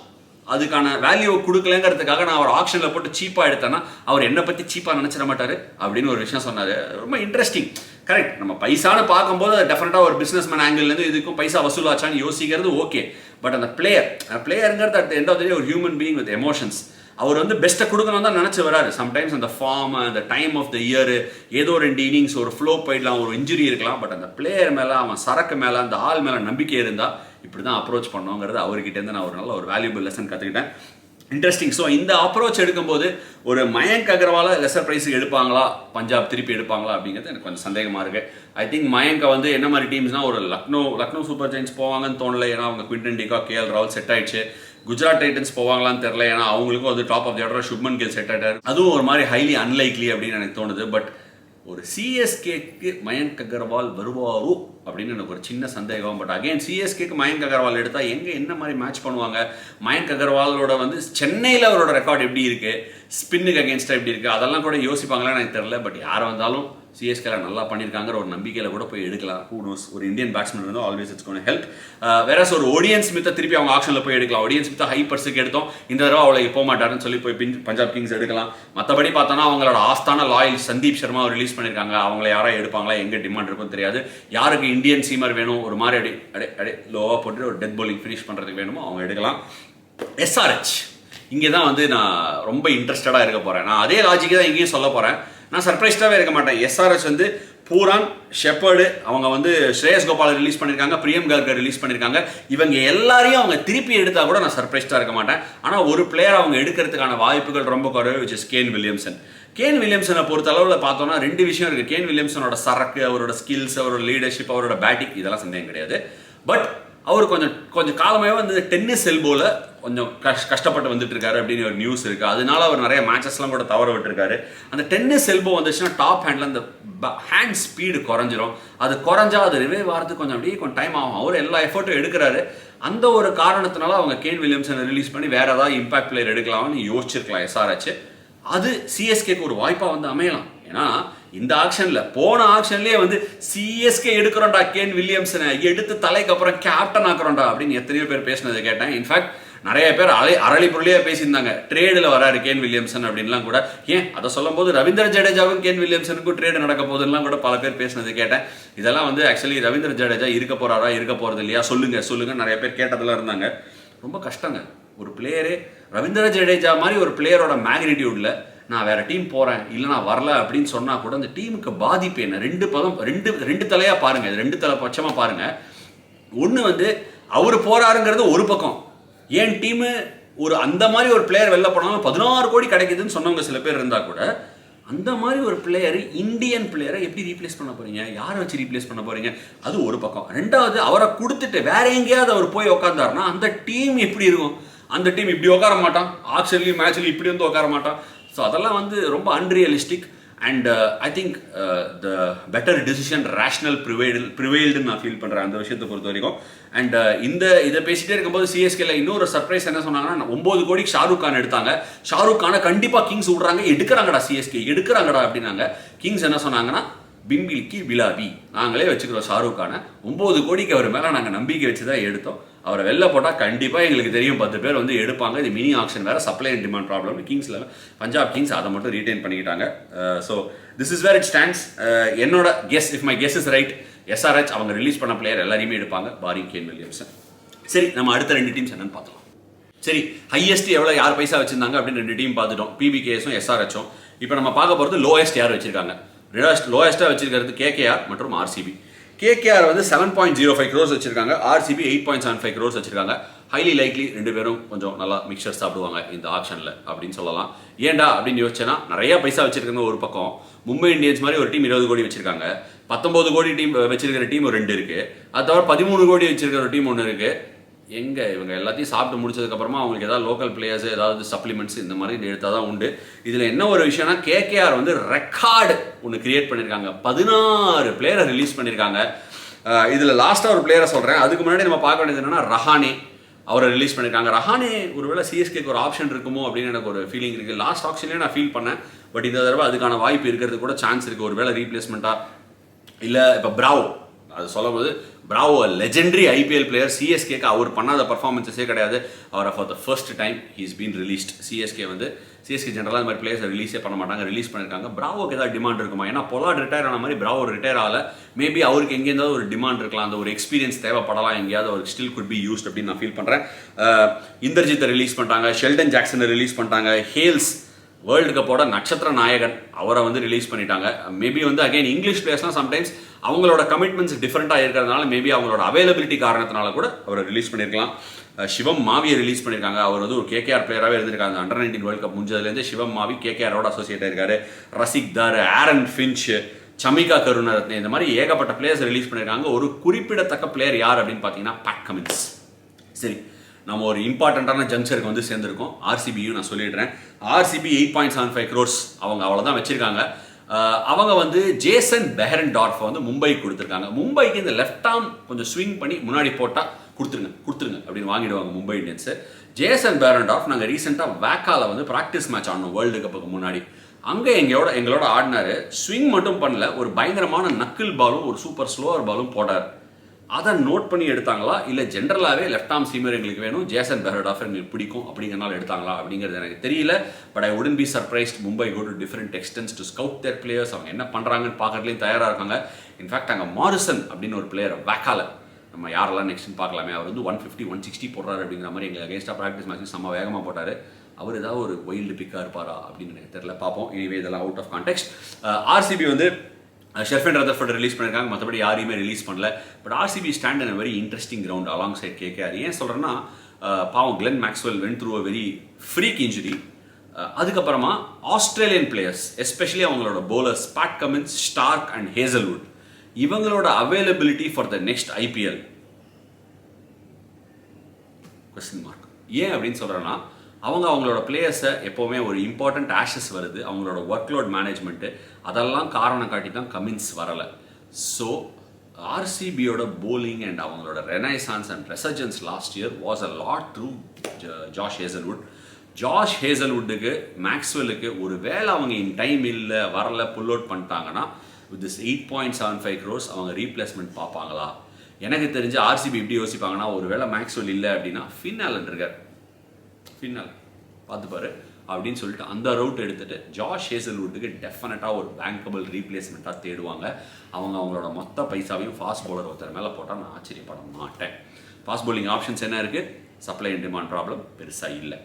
அதுக்கான வேல்யூ கொடுக்கலங்கிறதுக்காக நான் அவர் ஆக்ஷனில் போட்டு சீப்பாக எடுத்தேன்னா அவர் என்னை பற்றி சீப்பாக நினச்சிட மாட்டார் அப்படின்னு ஒரு விஷயம் சொன்னார். ரொம்ப இன்ட்ரெஸ்டிங். கரெக்ட், நம்ம பைசான்னு பார்க்கும்போது டெஃபினட்டாக ஒரு பிஸ்னஸ் மேன் ஆங்கிள்லேருந்து இதுக்கும் பைசா வசூலாச்சான்னு யோசிக்கிறது ஓகே. பட் அந்த பிளேயருங்கிறது அட் எண்ட் ஆஃப் த டே ஒரு ஹியூமன் பீயிங் வித் எமோஷன்ஸ். அவர் வந்து பெஸ்ட்டை கொடுக்கணும் தான் நினச்சி வராரு. சம்டைம்ஸ் அந்த ஃபார்ம், அந்த டைம் ஆஃப் த இயர், ஏதோ 2 இன்னிங்ஸ் ஒரு ஃப்ளோ போயிடலாம், ஒரு இன்ஜுரி இருக்கலாம். பட் அந்த பிளேயர் மேலே, அவன் சரக்கு மேலே, அந்த ஆள் மேலே நம்பிக்கை இருந்தால் இப்படி தான் அப்ரோச் பண்ணோங்கிறது அவர்கிட்டேருந்து நான் ஒரு நல்ல ஒரு வேல்யூபிள் லெசன் கற்றுக்கிட்டேன். இன்ட்ரெஸ்டிங். ஸோ இந்த அப்ரோச் எடுக்கும்போது ஒரு மயங்க் அகர்வாலை லெசர் ப்ரைஸுக்கு எடுப்பாங்களா, பஞ்சாப் திருப்பி எடுப்பாங்களா அப்படிங்கிறது எனக்கு கொஞ்சம் சந்தேகமாக இருக்குது. ஐ திங்க் மயங்கை வந்து என்ன மாதிரி டீம்ஸ்னால் ஒரு லக்னோ சூப்பர் ஜெயின்ஸ் போவாங்கன்னு தோணலை. ஏன்னா அவங்க குவிண்டன் டிகா, கேஎல் ராகுல் செட் ஆயிடுச்சு. குஜராத் டைட்டன்ஸ் போவாங்களான்னு தெரில, ஏன்னா அவங்களுக்கும் வந்து top of the order Shubman Gill set ஆகிட்டார். அதுவும் ஒரு மாதிரி ஹைலி அன்லைக்லி அப்படின்னு எனக்கு தோணுது. பட் ஒரு சிஎஸ்கேக்கு மயங்க் அகர்வால் வருவாரோ அப்படின்னு எனக்கு ஒரு சின்ன சந்தேகம். பட் அகைன் சிஎஸ்கேக்கு மயங்க் அகர்வால் எடுத்தால் எங்கே என்ன மாதிரி மேட்ச் பண்ணுவாங்க? மயங்க் அகர்வாலோட வந்து சென்னையில் அவரோட ரெக்கார்ட் எப்படி இருக்குது, ஸ்பின்னுக்கு அகேன்ஸ்டாக எப்படி இருக்குது, அதெல்லாம் கூட யோசிப்பாங்களான்னு எனக்கு தெரில. பட் யார் வந்தாலும் சிஎஸ்கேல நல்லா பண்ணியிருக்காங்கிற ஒரு நம்பிக்கையில் கூட போய் எடுக்கலாம். ஹூ நோஸ், ஒரு இந்தியன் பேட்ஸ்மேன் இருந்தால் ஆல்வேஸ் இட்ஸ் கோன் ஹெல்ப். வேற ஒரு ஓடியன் ஸ்மித்தை திருப்பி அவங்க ஆக்ஷனில் போய் எடுக்கலாம். ஓடியன் ஸ்மித்தை ஹை பர்ஸுக்கு எடுத்தோம், இந்த தடவை அவளை போக மாட்டாருன்னு சொல்லி போய் பஞ்சாப் கிங்ஸ் எடுக்கலாம். மற்றபடி பார்த்தோன்னா அவங்களோட ஆஸ்தான லாயல் சந்தீப் சர்மா ரிலீஸ் பண்ணியிருக்காங்க. அவங்கள யாராவது எடுப்பாங்களா, எங்கே டிமாண்ட் இருக்குன்னு தெரியாது. யாருக்கு இந்தியன் சீமர் வேணும், ஒரு மாதிரி அடி லோவாக போட்டு ஒரு டெத் பவுலிங் ஃபினிஷ் பண்ணுறதுக்கு வேணுமோ அவங்க எடுக்கலாம். எஸ்ஆர்ஹெச் இங்கே தான் வந்து நான் ரொம்ப இன்ட்ரெஸ்டடாக இருக்க போகிறேன். நான் அதே லாஜிக்கு தான் இங்கேயும் சொல்ல போகிறேன். நான் சர்ப்ரைஸ்டாகவே இருக்க மாட்டேன். எஸ்ஆர்ஹெச் வந்து பூரான், ஷெப்பர்டு, அவங்க வந்து ஸ்ரேயஸ் கோபால் ரிலீஸ் பண்ணியிருக்காங்க, பிரியம் கர்கர் ரிலீஸ் பண்ணியிருக்காங்க. இவங்க எல்லாரையும் அவங்க திருப்பி எடுத்தால் கூட நான் சர்ப்ரைஸ்டாக இருக்க மாட்டேன். ஆனால் ஒரு பிளேயர் அவங்க எடுக்கிறதுக்கான வாய்ப்புகள் ரொம்ப குறைவு, which is Kane Williamson. Kane வில்லியம்சனை பொறுத்த அளவில் பார்த்தோன்னா 2 விஷயம் இருக்குது. கேன் வில்லியம்சனோட சரக்கு, அவரோட ஸ்கில்ஸ், அவரோட லீடர்ஷிப், அவரோட பேட்டிங், இதெல்லாம் சந்தேகம் கிடையாது. பட் அவர் கொஞ்சம் காலமாகவே வந்து டென்னிஸ் எல்போவில் கொஞ்சம் கஷ்டப்பட்டு வந்துட்டு இருக்காரு அப்படின்னு ஒரு நியூஸ் இருக்குது. அதனால அவர் நிறைய மேட்சஸ்லாம் கூட தவற விட்டுருக்காரு. அந்த டென்னிஸ் எல்போ வந்துச்சுன்னா டாப் ஹேண்டில் அந்த ஹேண்ட் ஸ்பீடு குறைஞ்சிரும். அது குறைஞ்சா அது ரிவைவ் ஆகிறதுக்கு கொஞ்சம் டைம் ஆகும். அவர் எல்லா எஃபர்ட்டும் எடுக்கிறாரு. அந்த ஒரு காரணத்தினால அவங்க கேன் வில்லியம்சனை ரிலீஸ் பண்ணி வேற ஏதாவது இம்பாக்ட் பிளேயர் எடுக்கலாம்னு யோசிச்சிருக்கலாம் எஸ்ஆர்ஹெச். அது சிஎஸ்கேக்கு ஒரு வாய்ப்பாக வந்து அமையலாம். ஏன்னா இந்த ஆக்ஷனில் போன ஆக்ஷன்லேயே வந்து சிஎஸ்கே எடுக்கிறோம்டா, கேன் வில்லியம்சனை எடுத்து தலைக்கு அப்புறம் கேப்டன் ஆக்குறோம்டா அப்படின்னு எத்தனையோ பேர் பேசினதை கேட்டேன். இன்ஃபேக்ட் நிறைய பேர் அரளி பொருளையே பேசியிருந்தாங்க, ட்ரேடில் வராரு கேன் வில்லியம்சன் அப்படின்லாம் கூட. ஏன் அதை சொல்லும் போது ரவீந்திர ஜடேஜாவும் கேன் வில்லியம்சனுக்கும் ட்ரேடு நடக்க போகுதுலாம் கூட பல பேர் பேசினது கேட்டேன். இதெல்லாம் வந்து ஆக்சுவலி ரவீந்திர ஜடேஜா இருக்க போறாரா இருக்க போறது இல்லையா சொல்லுங்க நிறைய பேர் கேட்டதெல்லாம் இருந்தாங்க. ரொம்ப கஷ்டங்க. ஒரு பிளேயரே ரவீந்திர ஜடேஜா மாதிரி ஒரு பிளேயரோட மேக்னிடியூட்ல நான் வேற டீம் போறேன் இல்லை நான் வரல அப்படின்னு சொன்னா கூட அந்த டீமுக்கு பாதிப்பு என்ன? ரெண்டு தலையா பாருங்க, ரெண்டு தலை பட்சமா பாருங்க. ஒன்று வந்து அவர் போறாருங்கிறது ஒரு பக்கம், ஏன் டீமு ஒரு அந்த மாதிரி ஒரு பிளேயர் வெளில போனாலும் 16 கோடி கிடைக்குதுன்னு சொன்னவங்க சில பேர் இருந்தா கூட, அந்த மாதிரி ஒரு பிளேயர் இந்தியன் பிளேயரை எப்படி ரீப்ளேஸ் பண்ண போறீங்க? யாரை வச்சு ரீப்ளேஸ் பண்ண போறீங்க? அது ஒரு பக்கம். ரெண்டாவது, அவரை கொடுத்துட்டு வேற எங்கேயாவது அவர் போய் உட்காந்தாருன்னா அந்த டீம் எப்படி இருக்கும்? அந்த டீம் இப்படி உட்கார மாட்டான், ஆக்சுவலி மேட்ச்ல இப்படி வந்து உட்கார மாட்டான். ஸோ அதெல்லாம் வந்து ரொம்ப unrealistic. And I think the better decision rational ப்ரிவைல்டுன்னு நான் ஃபீல் பண்ணுறேன் அந்த விஷயத்தை பொறுத்த வரைக்கும். அண்ட் இதை பேசிட்டே இருக்கும்போது சிஎஸ்கேல இன்னொரு சர்ப்ரைஸ் என்ன சொன்னாங்கன்னா, 9 கோடிக்கு ஷாருக் கான் எடுத்தாங்க. ஷாருக் கானை கண்டிப்பாக கிங்ஸ் விடுறாங்க, எடுக்கிறாங்கடா சிஎஸ்கே எடுக்கிறாங்கடா அப்படின்னாங்க. கிங்ஸ் என்ன சொன்னாங்கன்னா, பின்பிலிக்கு விழாவி நாங்களே வச்சுக்கிறோம் ஷாருக் கானை, 9 கோடிக்கு அவர் மேலே நாங்கள் நம்பிக்கை வச்சு தான் எடுத்தோம். அவரை வெளில போட்டால் கண்டிப்பாக எங்களுக்கு தெரியும் 10 பேர் வந்து எடுப்பாங்க. இது மினி ஆக்ஷன் வேறு, சப்ளை அண்ட் டிமாண்ட் ப்ராப்ளம். கிங்ஸில் பஞ்சாப் கிங்ஸ் அதை மட்டும் ரீட்டைன் பண்ணிக்கிட்டாங்க. So this is where it stands. என்னோட guess, if my guess is right, SRH அவங்க ரிலீஸ் பண்ண பிளேயர் எல்லாரையுமே எடுப்பாங்க, பாரிங் கேன் வில்லியம்சன். சரி, நம்ம அடுத்த 2 டீம்ஸ் என்னன்னு பார்க்கலாம். சரி, ஹையஸ்ட் எவ்வளோ யார் பைசா வச்சிருந்தாங்க அப்படின்னு 2 டீம் பார்த்துட்டோம், பிபிகேஎஸும் எஸ்ஆர்ஹெச்சும். இப்போ நம்ம பார்க்க போகிறது லோயஸ்ட் யார் வச்சிருக்காங்க. லோயஸ்ட்டாக வச்சிருக்கிறது கேகேஆர் மற்றும் ஆர்சிபி. கேகேஆர் வந்து 7.05 crores வச்சிருக்காங்க, ஆர்சிபி 8.75 crores வச்சிருக்காங்க. ஹைலி லைக்லி 2 பேரும் கொஞ்சம் நல்லா மிக்சர் சாப்பிடுவாங்க இந்த ஆப்ஷனில் அப்படின்னு சொல்லலாம். ஏன்டா அப்படின்னு யோசிச்சேன்னா, நிறைய பைசா வச்சிருக்காங்க. ஒரு பக்கம் மும்பை இந்தியன்ஸ் மாதிரி ஒரு டீம் 20 கோடி வச்சிருக்காங்க, 19 கோடி டீம் வச்சிருக்கிற டீம் 2 இருக்கு, அது தவிர 13 கோடி வச்சிருக்கிற ஒரு டீம் 1 இருக்கு. எங்க இவங்க எல்லாத்தையும் சாப்பிட்டு முடிச்சதுக்கப்புறமா அவங்களுக்கு ஏதாவது லோக்கல் பிளேயர்ஸ் ஏதாவது சப்ளிமெண்ட்ஸ் இந்த மாதிரி எடுத்தால் தான் உண்டு. இதில் என்ன ஒரு விஷயம்னா, கேகேஆர் வந்து ரெக்கார்டு ஒன்று கிரியேட் பண்ணியிருக்காங்க, 16 பிளேயரை ரிலீஸ் பண்ணியிருக்காங்க. இதில் லாஸ்ட்டாக ஒரு பிளேயரை சொல்கிறேன், அதுக்கு முன்னாடி நம்ம பார்க்க வேண்டியது என்னன்னா, ரஹானே அவரை ரிலீஸ் பண்ணியிருக்காங்க. ரஹானே ஒருவேளை சிஎஸ்கேக்கு ஒரு ஆப்ஷன் இருக்குமோ அப்படின்னு எனக்கு ஒரு ஃபீலிங் இருக்குது. லாஸ்ட் ஆப்ஷன்லேயே நான் ஃபீல் பண்ணேன், பட் இந்த தடவை அதுக்கான வாய்ப்பு இருக்கிறது கூட சான்ஸ் இருக்குது. ஒரு வேளை ரீப்ளேஸ்மெண்ட்டாக இல்லை. இப்போ பிராவோ அது சொல்லும் போது, பிராவோ லெஜெண்டரி ஐபிஎல் பிளேயர், சிஎஸ்கேக்கு அவர் பண்ணாத பர்ஃபார்மன்ஸஸே கிடையாது. அவரை for the first time he's been released. CSK ஜென்ரலாக இந்த மாதிரி பிளேயர்ஸை ரிலீஸே பண்ண மாட்டாங்க, ரிலீஸ் பண்ணியிருக்காங்க. பிராவோக்கு ஏதாவது டிமாண்ட் இருக்குமா? ஏன்னா பொலார்ட் ரிட்டையர் ஆன மாதிரி பிராவோ ரிட்டையர் ஆகல. மேபி அவருக்கு எங்கேயாவது ஒரு டிமாண்ட் இருக்கலாம், அந்த ஒரு எக்ஸ்பீரியன்ஸ் தேவைப்படலாம், எங்கேயாவது அவருக்கு ஸ்டில் குட் பி யூஸ்ட் அப்படின்னு நான் ஃபீல் பண்ணுறேன். இந்தர்ஜித்தை ரிலீஸ் பண்ணிட்டாங்க, ஷெல்டன் ஜாக்சனை ரிலீஸ் பண்ணிட்டாங்க, ஹேல்ஸ் வேர்ல்டு கப்போட நட்சத்திர நாயகன் அவரை வந்து ரிலீஸ் பண்ணிட்டாங்க. மேபி வந்து அகைன் இங்கிலீஷ் பிளேயர்ஸ்லாம் சம்டைம்ஸ் அவங்களோட கமிட்மெண்ட்ஸ் டிஃப்ரெண்ட்டாக இருக்கிறதுனால மேபி அவங்களோட அவைலபிலிட்டி காரணத்தினால கூட அவரை ரிலீஸ் பண்ணியிருக்கலாம். சிவம் மாவியை ரிலீஸ் பண்ணியிருக்காங்க. அவர் வந்து ஒரு கேகேஆர் பிளேயராகவே இருந்திருக்காங்க. அண்டர்-19 வேர்ல்டு கப் முடிஞ்சதுலேருந்து சிவம் மாவி கேகேஆரோட அசோசியேட் ஆயிருக்காரு. ரசிக் தார், ஆரன் ஃபின்ச், சமிகா கருணரத்னே, இந்த மாதிரி ஏகப்பட்ட பிளேயர்ஸ் ரிலீஸ் பண்ணியிருக்காங்க. ஒரு குறிப்பிடத்தக்க பிளேயர் யார் அப்படின்னு பார்த்தீங்கன்னா பேட் கமின்ஸ். சரி, நம்ம ஒரு இம்பார்ட்டண்ட்டான ஜங்ஷருக்கு வந்து சேர்ந்துருக்கோம். ஆர்சிபியும் நான் சொல்லிடுறேன். ஆர்சிபி 8.75 crores அவங்க அவ்வளோதான் வச்சிருக்காங்க. அவங்க வந்து ஜேசன் பெஹரன்டார்ஃப் வந்து மும்பைக்கு கொடுத்துருக்காங்க. மும்பைக்கு இந்த லெஃப்ட் ஆர்ம் கொஞ்சம் ஸ்விங் பண்ணி முன்னாடி போட்டால் கொடுத்துருங்க அப்படின்னு வாங்கிடுவாங்க மும்பை இந்தியன்ஸு. ஜேசன் பெஹரன்டார்ஃப் நாங்கள் ரீசெண்டாக வேக்கால வந்து ப்ராக்டிஸ் மேட்ச் ஆடணும் வேர்ல்டு கப்புக்கு முன்னாடி. அங்கே எங்களோட ஆடினாரு. ஸ்விங் மட்டும் பண்ணல, ஒரு பயங்கரமான நக்கிள் பாலும் ஒரு சூப்பர் ஸ்லோவர் பாலும் போட்டார். அதை நோட் பண்ணி எடுத்தாங்களா, இல்லை ஜென்ரலாகவே லெஃப்ட் ஆர்ம் சீமர் எங்களுக்கு வேணும், ஜேசன் பெஹரன்டார்ஃப் எங்களுக்கு பிடிக்கும் அப்படிங்கிறனால எடுத்தாங்களா அப்படிங்கிறது எனக்கு தெரியல. But I wouldn't be surprised. Mumbai go to different extents to scout their players. அவங்க என்ன பண்ணுறாங்கன்னு பார்க்கறதுலையும் தயாராக இருக்காங்க. இன்ஃபேக்ட் அங்கே மாரிசன் அப்படின்னு ஒரு பிளேயர் வேக்கால, நம்ம யாரெல்லாம் நெக்ஸ்ட்னு பார்க்கலாமே, அவர் வந்து 150 160 போடுறாரு அப்படிங்கிற மாதிரி எங்களுக்கு அகேன்ஸ்டாக ப்ராக்டிஸ் மேட்ச் செம்ம வேகமாக போட்டார். அவர் ஏதாவது ஒரு வைல்டு பிக்காக இருப்பாரா அப்படின்னு எனக்கு தெரியல, பார்ப்போம். இனிவே இதெல்லாம் அவுட் ஆஃப் கான்டெக்ஸ்ட். ஆர்சிபி வந்து ஷெர்ஃபன் ரதர்ஃபோர்ட் ரிலீஸ் பண்ணியிருக்காங்க, மற்றபடி யாரையுமே ரிலீஸ் பண்ணல. But RCB stand in a very interesting ground alongside KKR. ஏன் சொல்கிறேன்னா, பாவம் Glenn Maxwell went through a very freak injury. அதுக்கப்புறமா ஆஸ்திரேலியன் பிளேயர்ஸ், எஸ்பெஷலி அவங்களோட bowlers Pat Cummins, Starc and Hazlewood, இவங்களோட availability for the next IPL question mark. ஏன் அப்படின்னு சொல்கிறேன்னா, அவங்களோட பிளேயர்ஸை எப்போவுமே ஒரு இம்பார்ட்டண்ட் ஆஷஸ் வருது, அவங்களோட ஒர்க்லோட் மேனேஜ்மெண்ட்டு, அதெல்லாம் காரணம் காட்டி தான் கமின்ஸ் வரலை. ஸோ ஆர்சிபியோட போலிங் அண்ட் அவங்களோட renaissance and resurgence last year was a lot through Josh Hazlewood. Josh ஹேசல்வுட்டுக்கு மேக்ஸ்வெலுக்கு ஒரு வேளை அவங்க இன் டைம் இல்லை வரல புல் அவுட் பண்ணிட்டாங்கன்னா வித் திஸ் 8.75 crores அவங்க ரீப்ளேஸ்மெண்ட் பார்ப்பாங்களா? எனக்கு தெரிஞ்சு ஆர்சிபி எப்படி யோசிப்பாங்கன்னா, ஒரு வேளை மேக்ஸ்வெல் இல்லை அப்படின்னா ஃபின் ஆலன் இருக்கார், ஃபின்னல் பார்த்துப்பாரு அப்படின்னு சொல்லிட்டு அந்த ரவுட் எடுத்துகிட்டு ஜாஷ் ஹேசல்வுட்டுக்கு டெஃபினட்டாக ஒரு பேங்கபிள் ரீப்ளேஸ்மெண்ட்டாக தேடுவாங்க. அவங்களோட மொத்த பைசாவையும் ஃபாஸ்ட் பவுலர் ஒருத்தர் மேலே போட்டால் நான் ஆச்சரியப்பட மாட்டேன். ஃபாஸ்ட் பவுலிங் ஆப்ஷன்ஸ் என்ன இருக்குது? சப்ளை அண்ட் டிமாண்ட் ப்ராப்ளம் பெருசாக இல்லை.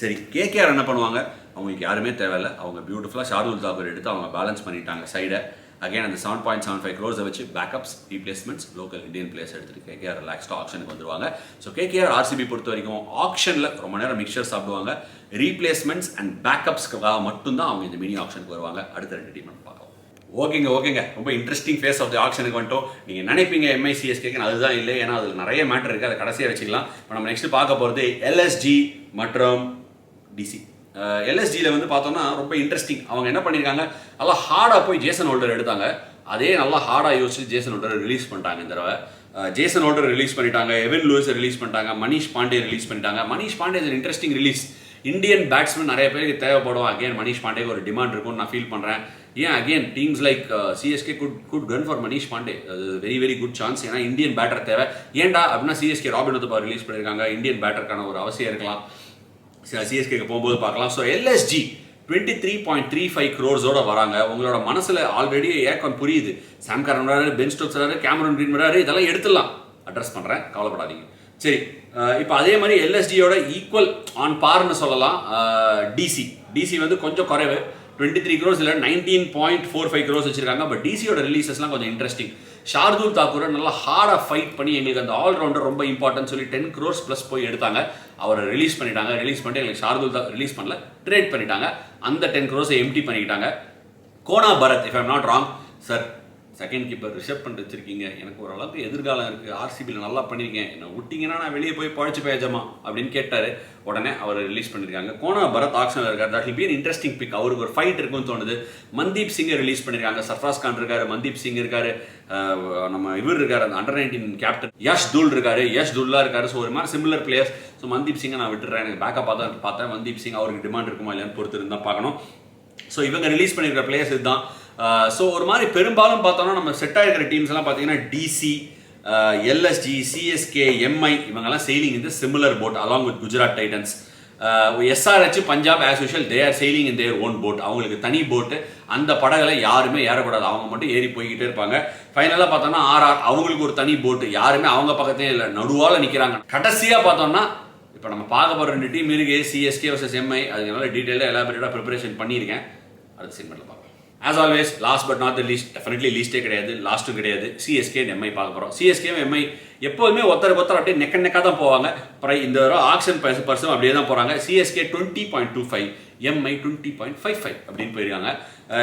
சரி, கேகேஆர் என்ன பண்ணுவாங்க? அவங்களுக்கு யாருமே தேவையில்லை. அவங்க பியூட்டிஃபுல்லாக ஷார்துல் தாக்கூர் எடுத்து அவங்க பேலன்ஸ் பண்ணிட்டாங்க சைடை. அகைன் அந்த 7.75 crores வச்சு backups, replacements, local Indian players எடுத்துகிட்டு கேகேஆர் ரிலாக்ஸ்டாக ஆப்ஷனுக்கு வந்துருவாங்க. ஸோ கேகேஆர் ஆர்சிபி பொறுத்த வரைக்கும் ஆப்ஷனில் ரொம்ப நேரம் மிக்சர் சாப்பிடுவாங்க. ரீப்ளேஸ்மெண்ட்ஸ் அண்ட் பேக்கப்ஸ்க்காக மட்டும்தான் அவங்க இந்த மினி ஆப்ஷனுக்கு வருவாங்க. அடுத்த 2 டீம் பார்க்கலாம். ஓகேங்க, ரொம்ப இன்ட்ரெஸ்டிங் ஃபேஸ் ஆஃப் தி ஆப்ஷனுக்கு வந்துட்டோம். நீங்கள் நினைப்பீங்க எம்ஐசிஎஸ்கேக்கு, அதுதான் இல்லை. ஏன்னா அதில் நிறைய மேட்டர் இருக்குது, அதை கடைசியாக வச்சுக்கலாம். இப்போ நம்ம நெக்ஸ்ட் பார்க்க போகிறது எல்எஸ்ஜி மற்றும் டிசி. எல்எஸ்ஜியில் வந்து பார்த்தோம்னா ரொம்ப இன்ட்ரெஸ்டிங். அவங்க என்ன பண்ணியிருக்காங்க, நல்லா ஹார்டாக போய் ஜேசன் ஹோல்டர் எடுத்தாங்க. அதே நல்லா ஹார்டாக யோசிச்சு ஜேசன் ஹோல்டரை ரிலீஸ் பண்ணிட்டாங்க. இந்த தடவை ஜேசன் ஹோல்டர் ரிலீஸ் பண்ணிட்டாங்க, எவன் லூயிஸை ரிலீஸ் பண்ணிட்டாங்க, மனிஷ் பாண்டே ரிலீஸ் பண்ணிட்டாங்க. Manish Pandey is interesting release. Indian batsman நிறைய பேருக்கு தேவைப்படும். அகேன் மனிஷ் பாண்டேக்கு ஒரு டிமாண்ட் இருக்கும்னு நான் ஃபீல் பண்ணுறேன். ஏன் again teams like CSK good gun for Manish Pandey. அது வெரி குட் சான்ஸ். ஏன்னா இந்தியன் பேட்டர் தேவை. ஏன்டா அப்படின்னா சிஎஸ்கே ராபின் உத்தப்பா ரிலீஸ் பண்ணியிருக்காங்க. இந்தியன் பேட்டருக்கான ஒரு அவசியம் இருக்கலாம். சிஎஸ்கேக்கு போகும்போது பார்க்கலாம். ஸோ எல்எஸ்ஜி 23.35 crores வராங்க. உங்களோட மனசில் ஆல்ரெடி ஏக்கம் புரியுது. சாம் கரன் வராரு, பென் ஸ்டோக்ஸ் வராரு, கேமரன் கிரீன் வராரு, இதெல்லாம் எடுத்துடலாம். அட்ரஸ் பண்ணுறேன், கவலைப்படாதீங்க. சரி, இப்போ அதே மாதிரி எல்எஸ்டியோட ஈக்குவல் ஆன் பார்னு சொல்லலாம் டிசி வந்து கொஞ்சம் குறைவு. 23 crores இல்லை 19.45 crores வச்சிருக்காங்க. பட் டிசியோட ரிலீசஸ்லாம் கொஞ்சம் இன்ட்ரெஸ்டிங். ஷார்துல் தாக்கூரை நல்லா ஹார்டாக ஃபைட் பண்ணி எங்களுக்கு அந்த ஆல்ரவுண்டர் ரொம்ப இம்பார்ட்டன்ட் சொல்லி 10 crores ப்ளஸ் போய் எடுத்தாங்க. அவரை ரிலீஸ் பண்ணிட்டாங்க. ரிலீஸ் பண்ணிட்டு எங்களுக்கு ஷார்துல் தாக்கூர் ரிலீஸ் பண்ணல, ட்ரேட் பண்ணிட்டாங்க. அந்த 10 crores எம்டி பண்ணிக்கிட்டாங்க. Kona Bharat, if I'm not wrong sir, second keeper Rishabh பண்ணிட்டு வச்சிருக்கீங்க. எனக்கு ஓரளவுக்கு எதிர்காலம் இருக்குது, ஆர்சிபியில் நல்லா பண்ணியிருக்கேன், என்ன விட்டிங்கன்னா நான் வெளியே போய் பழச்சு பேஜமா அப்படின்னு கேட்டார். உடனே அவர் ரிலீஸ் பண்ணியிருக்காங்க. கோனா பரத் ஆக்ஷனில் இருக்கார். That will be an interesting pick. அவருக்கு ஒரு ஃபைட் இருக்குன்னு தோணுது. மன்தீப் சிங்கை ரிலீஸ் பண்ணியிருக்காங்க. சர்ஃப்ராஸ் கான் இருக்காரு, மன்தீப் சிங் இருக்காரு, நம்ம இவர் இருக்காரு, அந்த அண்டர் 19 கேப்டன் யஷ் துல் இருக்காரு, யஷ் துல்லா இருக்காரு. ஸோ ஒரு மாதிரி சிமிலர் பிளேயர்ஸ். ஸோ மன்தீப் சிங்கை நான் விட்டுறேன். எனக்கு பேக்கப் பார்த்தேன். மன்தீப் சிங் அவருக்கு டிமாண்ட் இருக்குமா இல்லையான்னு பொறுத்து இருந்தால் பார்க்கணும். ஸோ இவங்க ரிலீஸ் பண்ணியிருக்கிற பிளேயர்ஸ் இதுதான். ஸோ ஒரு மாதிரி பெரும்பாலும் பார்த்தோம்னா நம்ம செட் ஆகிருக்கிற டீம்ஸ் எல்லாம் பார்த்தீங்கன்னா டிசி, எல்எஸ்ஜி, சிஎஸ்கே, எம்ஐ இவங்கெல்லாம் செயிலிங் இந்த similar boat along with Gujarat Titans. SRH, Punjab as usual they are sailing in their own boat. அவங்களுக்கு தனி போட்டு, அந்த படகளை யாருமே ஏறக்கூடாது, அவங்க மட்டும் ஏறி போய்கிட்டே இருப்பாங்க. ஃபைனலாக பார்த்தோம்னா ஆர்ஆர், அவங்களுக்கு ஒரு தனி போட்டு, யாருமே அவங்க பக்கத்தே இல்லை, நடுவால் நிற்கிறாங்க. கடைசியாக பார்த்தோம்னா இப்போ நம்ம பார்க்க போகிற 2 டீம் இருக்கு, சிஎஸ்கே வர்சஸ் எம்ஐ. அதுக்கு நல்லா டீட்டெயிலாக எலாபரேட்டாக ப்ரிப்பரேஷன் பண்ணியிருக்கேன். அடுத்த செக்மெண்ட்டில் பார்க்கலாம். As always last but not the least, definitely லீஸ்ட்டே கிடையாது, லாஸ்ட்டும் கிடையாது, சிஎஸ்கே எம்ஐ பார்க்க போகிறோம். சிஎஸ்கே எம்ஐ எப்போதுமே ஒருத்தர் அப்படியே நெக்காக தான் போவாங்க. அப்புறம் இந்த தடவை ஆக்ஷன் பர்சன் அப்படியே தான் போகிறாங்க. சிஎஸ்கே 20.25, எம்ஐ 20.55 அப்படின்னு போயிருக்காங்க.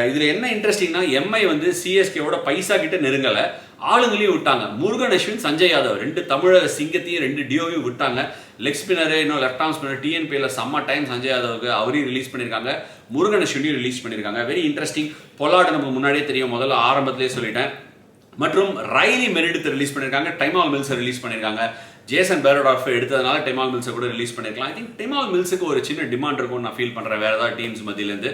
இதில் என்ன இன்ட்ரெஸ்டிங்னா எம்ஐ வந்து சிஎஸ்கேவோட பைசா கிட்ட நெருங்கலை, ஆளுங்களையும் விட்டாங்க. முருகன் அஸ்வின், சஞ்சய் யாதவ் 2 தமிழக சிங்கத்தையும் 2 டியோவையும் விட்டாங்க. லெக் ஸ்பின்னரு, இன்னும் லெஃப்ட் ஆர்ம் ஸ்பின்னர் டிஎன்பியில் செம்ம டைம் சஞ்சய் யாதவுக்கு, அவரையும் ரிலீஸ் பண்ணியிருக்காங்க. முருகன் அஸ்வினையும் ரிலீஸ் பண்ணியிருக்காங்க. Very interesting. பொலாட் நமக்கு முன்னாடியே தெரியும், முதல்ல ஆரம்பத்திலே சொல்லிட்டேன். மற்றும் ரைலி மெரிடித்தை ரிலீஸ் பண்ணியிருக்காங்க. டைமால் மில்ஸை ரிலீஸ் பண்ணியிருக்காங்க. ஜேசன் பேரடாஃப் எடுத்ததுனால டைமால் மில்ஸை கூட ரிலீஸ் பண்ணியிருக்கலாம். ஐ திங்க் டைமால் மில்ஸுக்கு ஒரு சின்ன டிமாண்ட் இருக்கும்னு நான் ஃபீல் பண்ணுறேன் வேறு ஏதாவது டீம்ஸ் மத்தியிலேருந்து.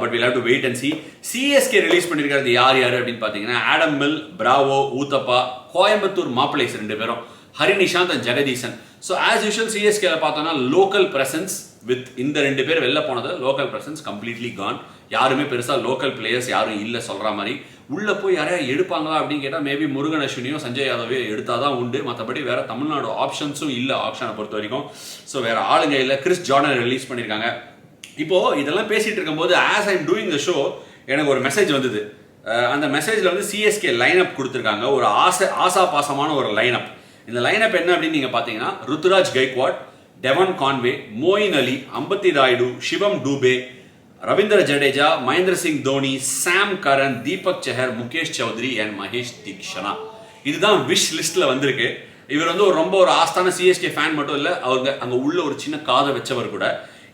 But will have to wait and see. CSK release பண்ணியிருக்கிறது யார் அப்படின்னு பார்த்தீங்கன்னா Adam Milne, Bravo, Uthappa, Coimbatore மாப்பிள்ளைஸ் 2 பேரும், Hari Nishanth and Jagadeesan. So as usual சிஎஸ்கேல பார்த்தோம்னா லோக்கல் பிரசன்ஸ் வித் இந்த 2 பேர் வெளில போனது, லோக்கல் பிரசன்ஸ் கம்ப்ளீட்லி கான். யாருமே பெருசாக லோக்கல் பிளேயர்ஸ் யாரும் இல்லை சொல்கிற மாதிரி. உள்ளே போய் யாரையா எடுப்பாங்களா அப்படின்னு கேட்டால் மேபி முருகன் அஸ்வினியோ சஞ்சய் யாதவையோ எடுத்தால் தான் உண்டு. மற்றபடி வேறு தமிழ்நாடு ஆப்ஷன்ஸும் இல்லை ஆப்ஷனை பொறுத்த வரைக்கும். ஸோ வேறு ஆளுங்க இல்லை. கிறிஸ் ஜார்டன் ரிலீஸ் பண்ணியிருக்காங்க. இப்போது இதெல்லாம் பேசிகிட்டு இருக்கும்போது as I'm doing the show எனக்கு ஒரு மெசேஜ் வந்தது. அந்த மெசேஜில் வந்து சிஎஸ்கே லைனப் கொடுத்துருக்காங்க. ஒரு ஆசாபாசமான ஒரு லைனப். இந்த லைனப் என்ன அப்படின்னு நீங்கள் பார்த்தீங்கன்னா ருத்துராஜ் கைக்வாட், டெவன் கான்வே, மோயின் அலி, அம்பத்தி ராயுடு, சிவம் டூபே, ரவீந்திர ஜடேஜா, மகேந்திர சிங் தோனி, சாம் கரன், தீபக் செஹர், முகேஷ் சௌத்ரி அண்ட் மகேஷ் தீக்ஷனா. இதுதான் விஷ் லிஸ்ட்டில் வந்திருக்கு. இவர் வந்து ரொம்ப ஒரு ஆஸ்தான சிஎஸ்கே ஃபேன் மட்டும் இல்லை, அவங்க அங்கே உள்ள ஒரு சின்ன காதை வச்சவர் கூட.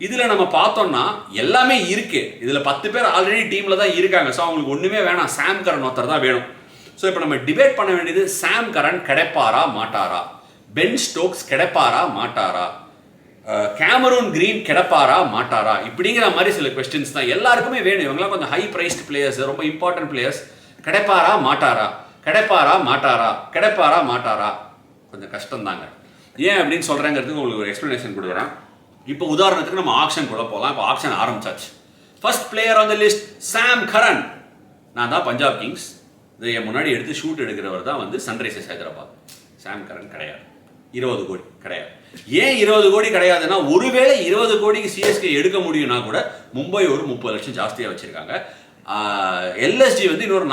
இதில் நம்ம பார்த்தோம்னா எல்லாமே இருக்கு. இதில் 10 பேர் ஆல்ரெடி டீமில் தான் இருக்காங்க. ஸோ அவங்களுக்கு ஒன்றுமே வேணாம், சாம் கரன் ஒருத்தர் தான் வேணும். ஸோ இப்போ நம்ம டிபேட் பண்ண வேண்டியது சாம் கரன் கிடைப்பாரா மாட்டாரா, பென் ஸ்டோக்ஸ் கிடைப்பாரா மாட்டாரா, கேமரூன் கிரீன் கிடைப்பாரா மாட்டாரா, இப்படிங்கிற மாதிரி சில கொஸ்டின்ஸ் தான் எல்லாருக்குமே வேணும். இவங்களாம் கொஞ்சம் ஹை பிரைஸ்ட் பிளேயர்ஸ், ரொம்ப இம்பார்ட்டன்ட் பிளேயர்ஸ். கிடைப்பாரா மாட்டாரா, கிடைப்பாரா மாட்டாரா, கிடைப்பாரா மாட்டாரா, கொஞ்சம் கஷ்டம் தாங்க. ஏன் அப்படின்னு சொல்கிறேங்கிறதுக்கு உங்களுக்கு ஒரு எக்ஸ்ப்ளனேஷன் கொடுக்குறேன். இப்போ உதாரணத்துக்கு நம்ம ஆக்ஷன் கூட போகலாம். இப்போ ஆக்ஷன் ஆரம்பிச்சாச்சு. First player on the list Sam Curran. நான் தான் பஞ்சாப் கிங்ஸ். இதை என் முன்னாடி எடுத்து ஷூட் எடுக்கிறவர் தான் வந்து சன்ரைசர்ஸ் ஹைதராபாத். சாம் கரன் கிடையாது. 20 கோடி கிடையாது. ஏன் 20 கோடி கிடையாதுன்னா, ஒருவேளை 20 கோடிக்கு சிஎஸ்கே எடுக்க முடியும்னா கூட மும்பை ஒரு 30 லட்சம் ஜாஸ்தியாக வச்சிருக்காங்க. எல்எஸ்ஜி வந்து இன்னொரு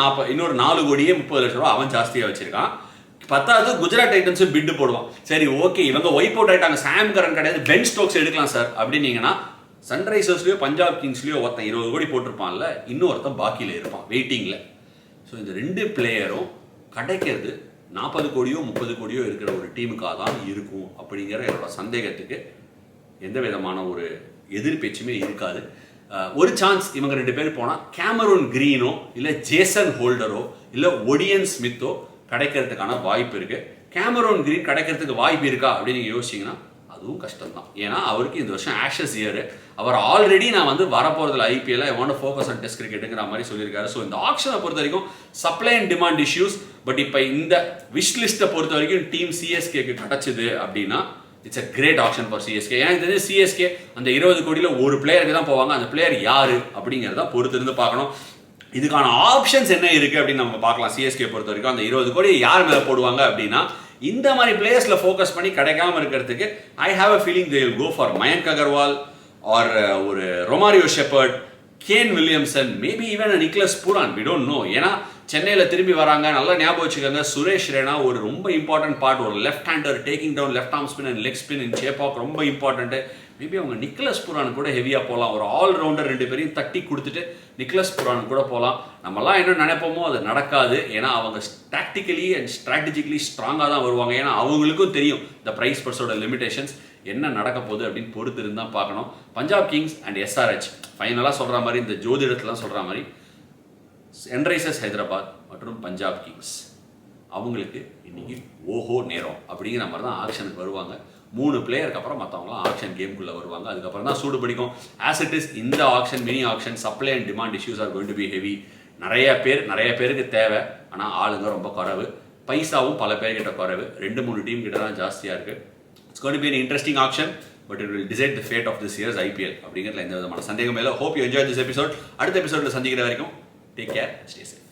4 கோடியே 30 லட்சம் ரூபா அவன் ஜாஸ்தியாக வச்சிருக்கான். பத்தாவது குஜராத் டைட்டன்ஸும் பிட்டு போடுவான். சரி ஓகே, இவங்க ஒய்ப் அவுட் ஆயிட்டாங்க, சாம் கரன் கிடையாது, பென் ஸ்டோக்ஸ் எடுக்கலாம் சார் அப்படின்னீங்கன்னா, சன்ரைசர்ஸ்லயோ பஞ்சாப் கிங்ஸ்லயோ ஒருத்தன் 20 கோடி போட்டிருப்பான்ல, இன்னொருத்தன் பாக்கியில் இருப்பான் வெயிட்டிங்ல. ஸோ இந்த 2 பிளேயரும் கிடைக்கிறது 40 கோடியோ 30 கோடியோ இருக்கிற ஒரு டீமுக்காக தான் இருக்கும் அப்படிங்கிற என்னோட சந்தேகத்துக்கு எந்த விதமான ஒரு எதிர்பேச்சுமே இருக்காது. ஒரு சான்ஸ் இவங்க 2 பேர் போனால் கேமரூன் கிரீனோ இல்லை ஜேசன் ஹோல்டரோ இல்லை ஒடியன் ஸ்மித்தோ கிடைக்கிறதுக்கான வாய்ப்பு இருக்கு. கேமரூன் கிரீன் கிடைக்கிறதுக்கு வாய்ப்பு இருக்கா அப்படின்னு நீங்கள் யோசிச்சிங்கன்னா அதுவும் கஷ்டம் தான். ஏன்னா அவருக்கு இந்த வருஷம் ஆஷஸ் இயர். அவர் ஆல்ரெடி நான் வந்து வரப்போகிறதுல IPL I want focus on test கிரிக்கெட்டுங்கிற மாதிரி சொல்லியிருக்காரு. ஸோ இந்த ஆக்ஷனை பொறுத்த வரைக்கும் supply and demand issues. But இப்போ இந்த விஷ் லிஸ்ட்டை பொறுத்த வரைக்கும் டீம் சிஎஸ்கேக்கு கிடைச்சிது அப்படின்னா it's a great option for CSK. ஏன்னா தெரிஞ்சு சிஎஸ்கே அந்த 20 கோடியில் ஒரு பிளேயருக்கு தான் போவாங்க. அந்த பிளேயர் யாரு அப்படிங்கிறத பொறுத்து இருந்து பார்க்கணும். இதுக்கான ஆப்ஷன்ஸ் என்ன இருக்கு அப்படின்னு நம்ம பார்க்கலாம். சிஎஸ்கே பொறுத்த வரைக்கும் அந்த 20 கோடி யார் மேலே போடுவாங்க அப்படின்னா, இந்த மாதிரி பிளேயர்ஸ்ல ஃபோக்கஸ் பண்ணி கிடைக்காம இருக்கிறதுக்கு I have a feeling they will go for Mayank Agarwal or ஒரு Romario Shepherd, Kane Williamson, maybe even Nicholas Pooran, we don't know. ஏன்னா சென்னையில் திரும்பி வராங்க. நல்லா ஞாபகம் வச்சுக்கோங்க, சுரேஷ் ரெய்னா ஒரு ரொம்ப இம்பார்ட்டன்ட் பார்ட். ஒரு left hander taking down left arm spin and leg spin in Chepauk ரொம்ப இம்பார்ட்டன்ட். மேபி அவங்க நிக்லஸ் புரான் கூட ஹெவியாக போகலாம். ஒரு ஆல்ரவுண்டர் 2 பேரையும் தட்டி கொடுத்துட்டு நிக்லஸ் புரான் கூட போகலாம். நம்மலாம் என்ன நினைப்போமோ அது நடக்காது. ஏன்னா அவங்க டாக்டிக்கலி அண்ட் ஸ்ட்ராட்டஜிக்கலி ஸ்ட்ராங்காக தான் வருவாங்க. ஏன்னா அவங்களுக்கும் தெரியும் இந்த ப்ரைஸ் பர்ஸோட லிமிடேஷன்ஸ் என்ன நடக்க போகுது அப்படின்னு பொறுத்து இருந்தால் பார்க்கணும். பஞ்சாப் கிங்ஸ் அண்ட் எஸ்ஆர்ஹெச் ஃபைனலாக சொல்கிற மாதிரி, இந்த ஜோதிடத்துலாம் சொல்கிற மாதிரி, சன்ரைசர்ஸ் ஹைதராபாத் மற்றும் பஞ்சாப் கிங்ஸ் அவங்களுக்கு இன்னைக்கு ஓஹோ நேரம் அப்படிங்கிற மாதிரி தான் ஆக்ஷனுக்கு வருவாங்க. 3 பிளேயருக்கு அப்புறம் மற்றவங்களாம் ஆக்ஷன் கேமுக்குள்ளே வருவாங்க. அதுக்கப்புறம் தான் சூடு பிடிக்கும். ஆஸ் இட் இஸ் இந்த auction mini auction supply and demand issues are going to be heavy. நிறைய பேருக்கு தேவை, ஆனால் ஆளுங்க ரொம்ப குறைவு. பைசாவும் பல பேர்கிட்ட குறைவு. 2-3 டீம் கிட்ட தான் ஜாஸ்தியாக இருக்குது. It's going to be an interesting auction, but it will decide the fate of this year's IPL அப்படிங்கிறதுல எந்த விதமான சந்தேகம் இல்லை. Hope you enjoy this episode. அடுத்த எபிசோடில் சந்திக்கிற வரைக்கும் டேக் கேர், ஸ்டே சேஃப்.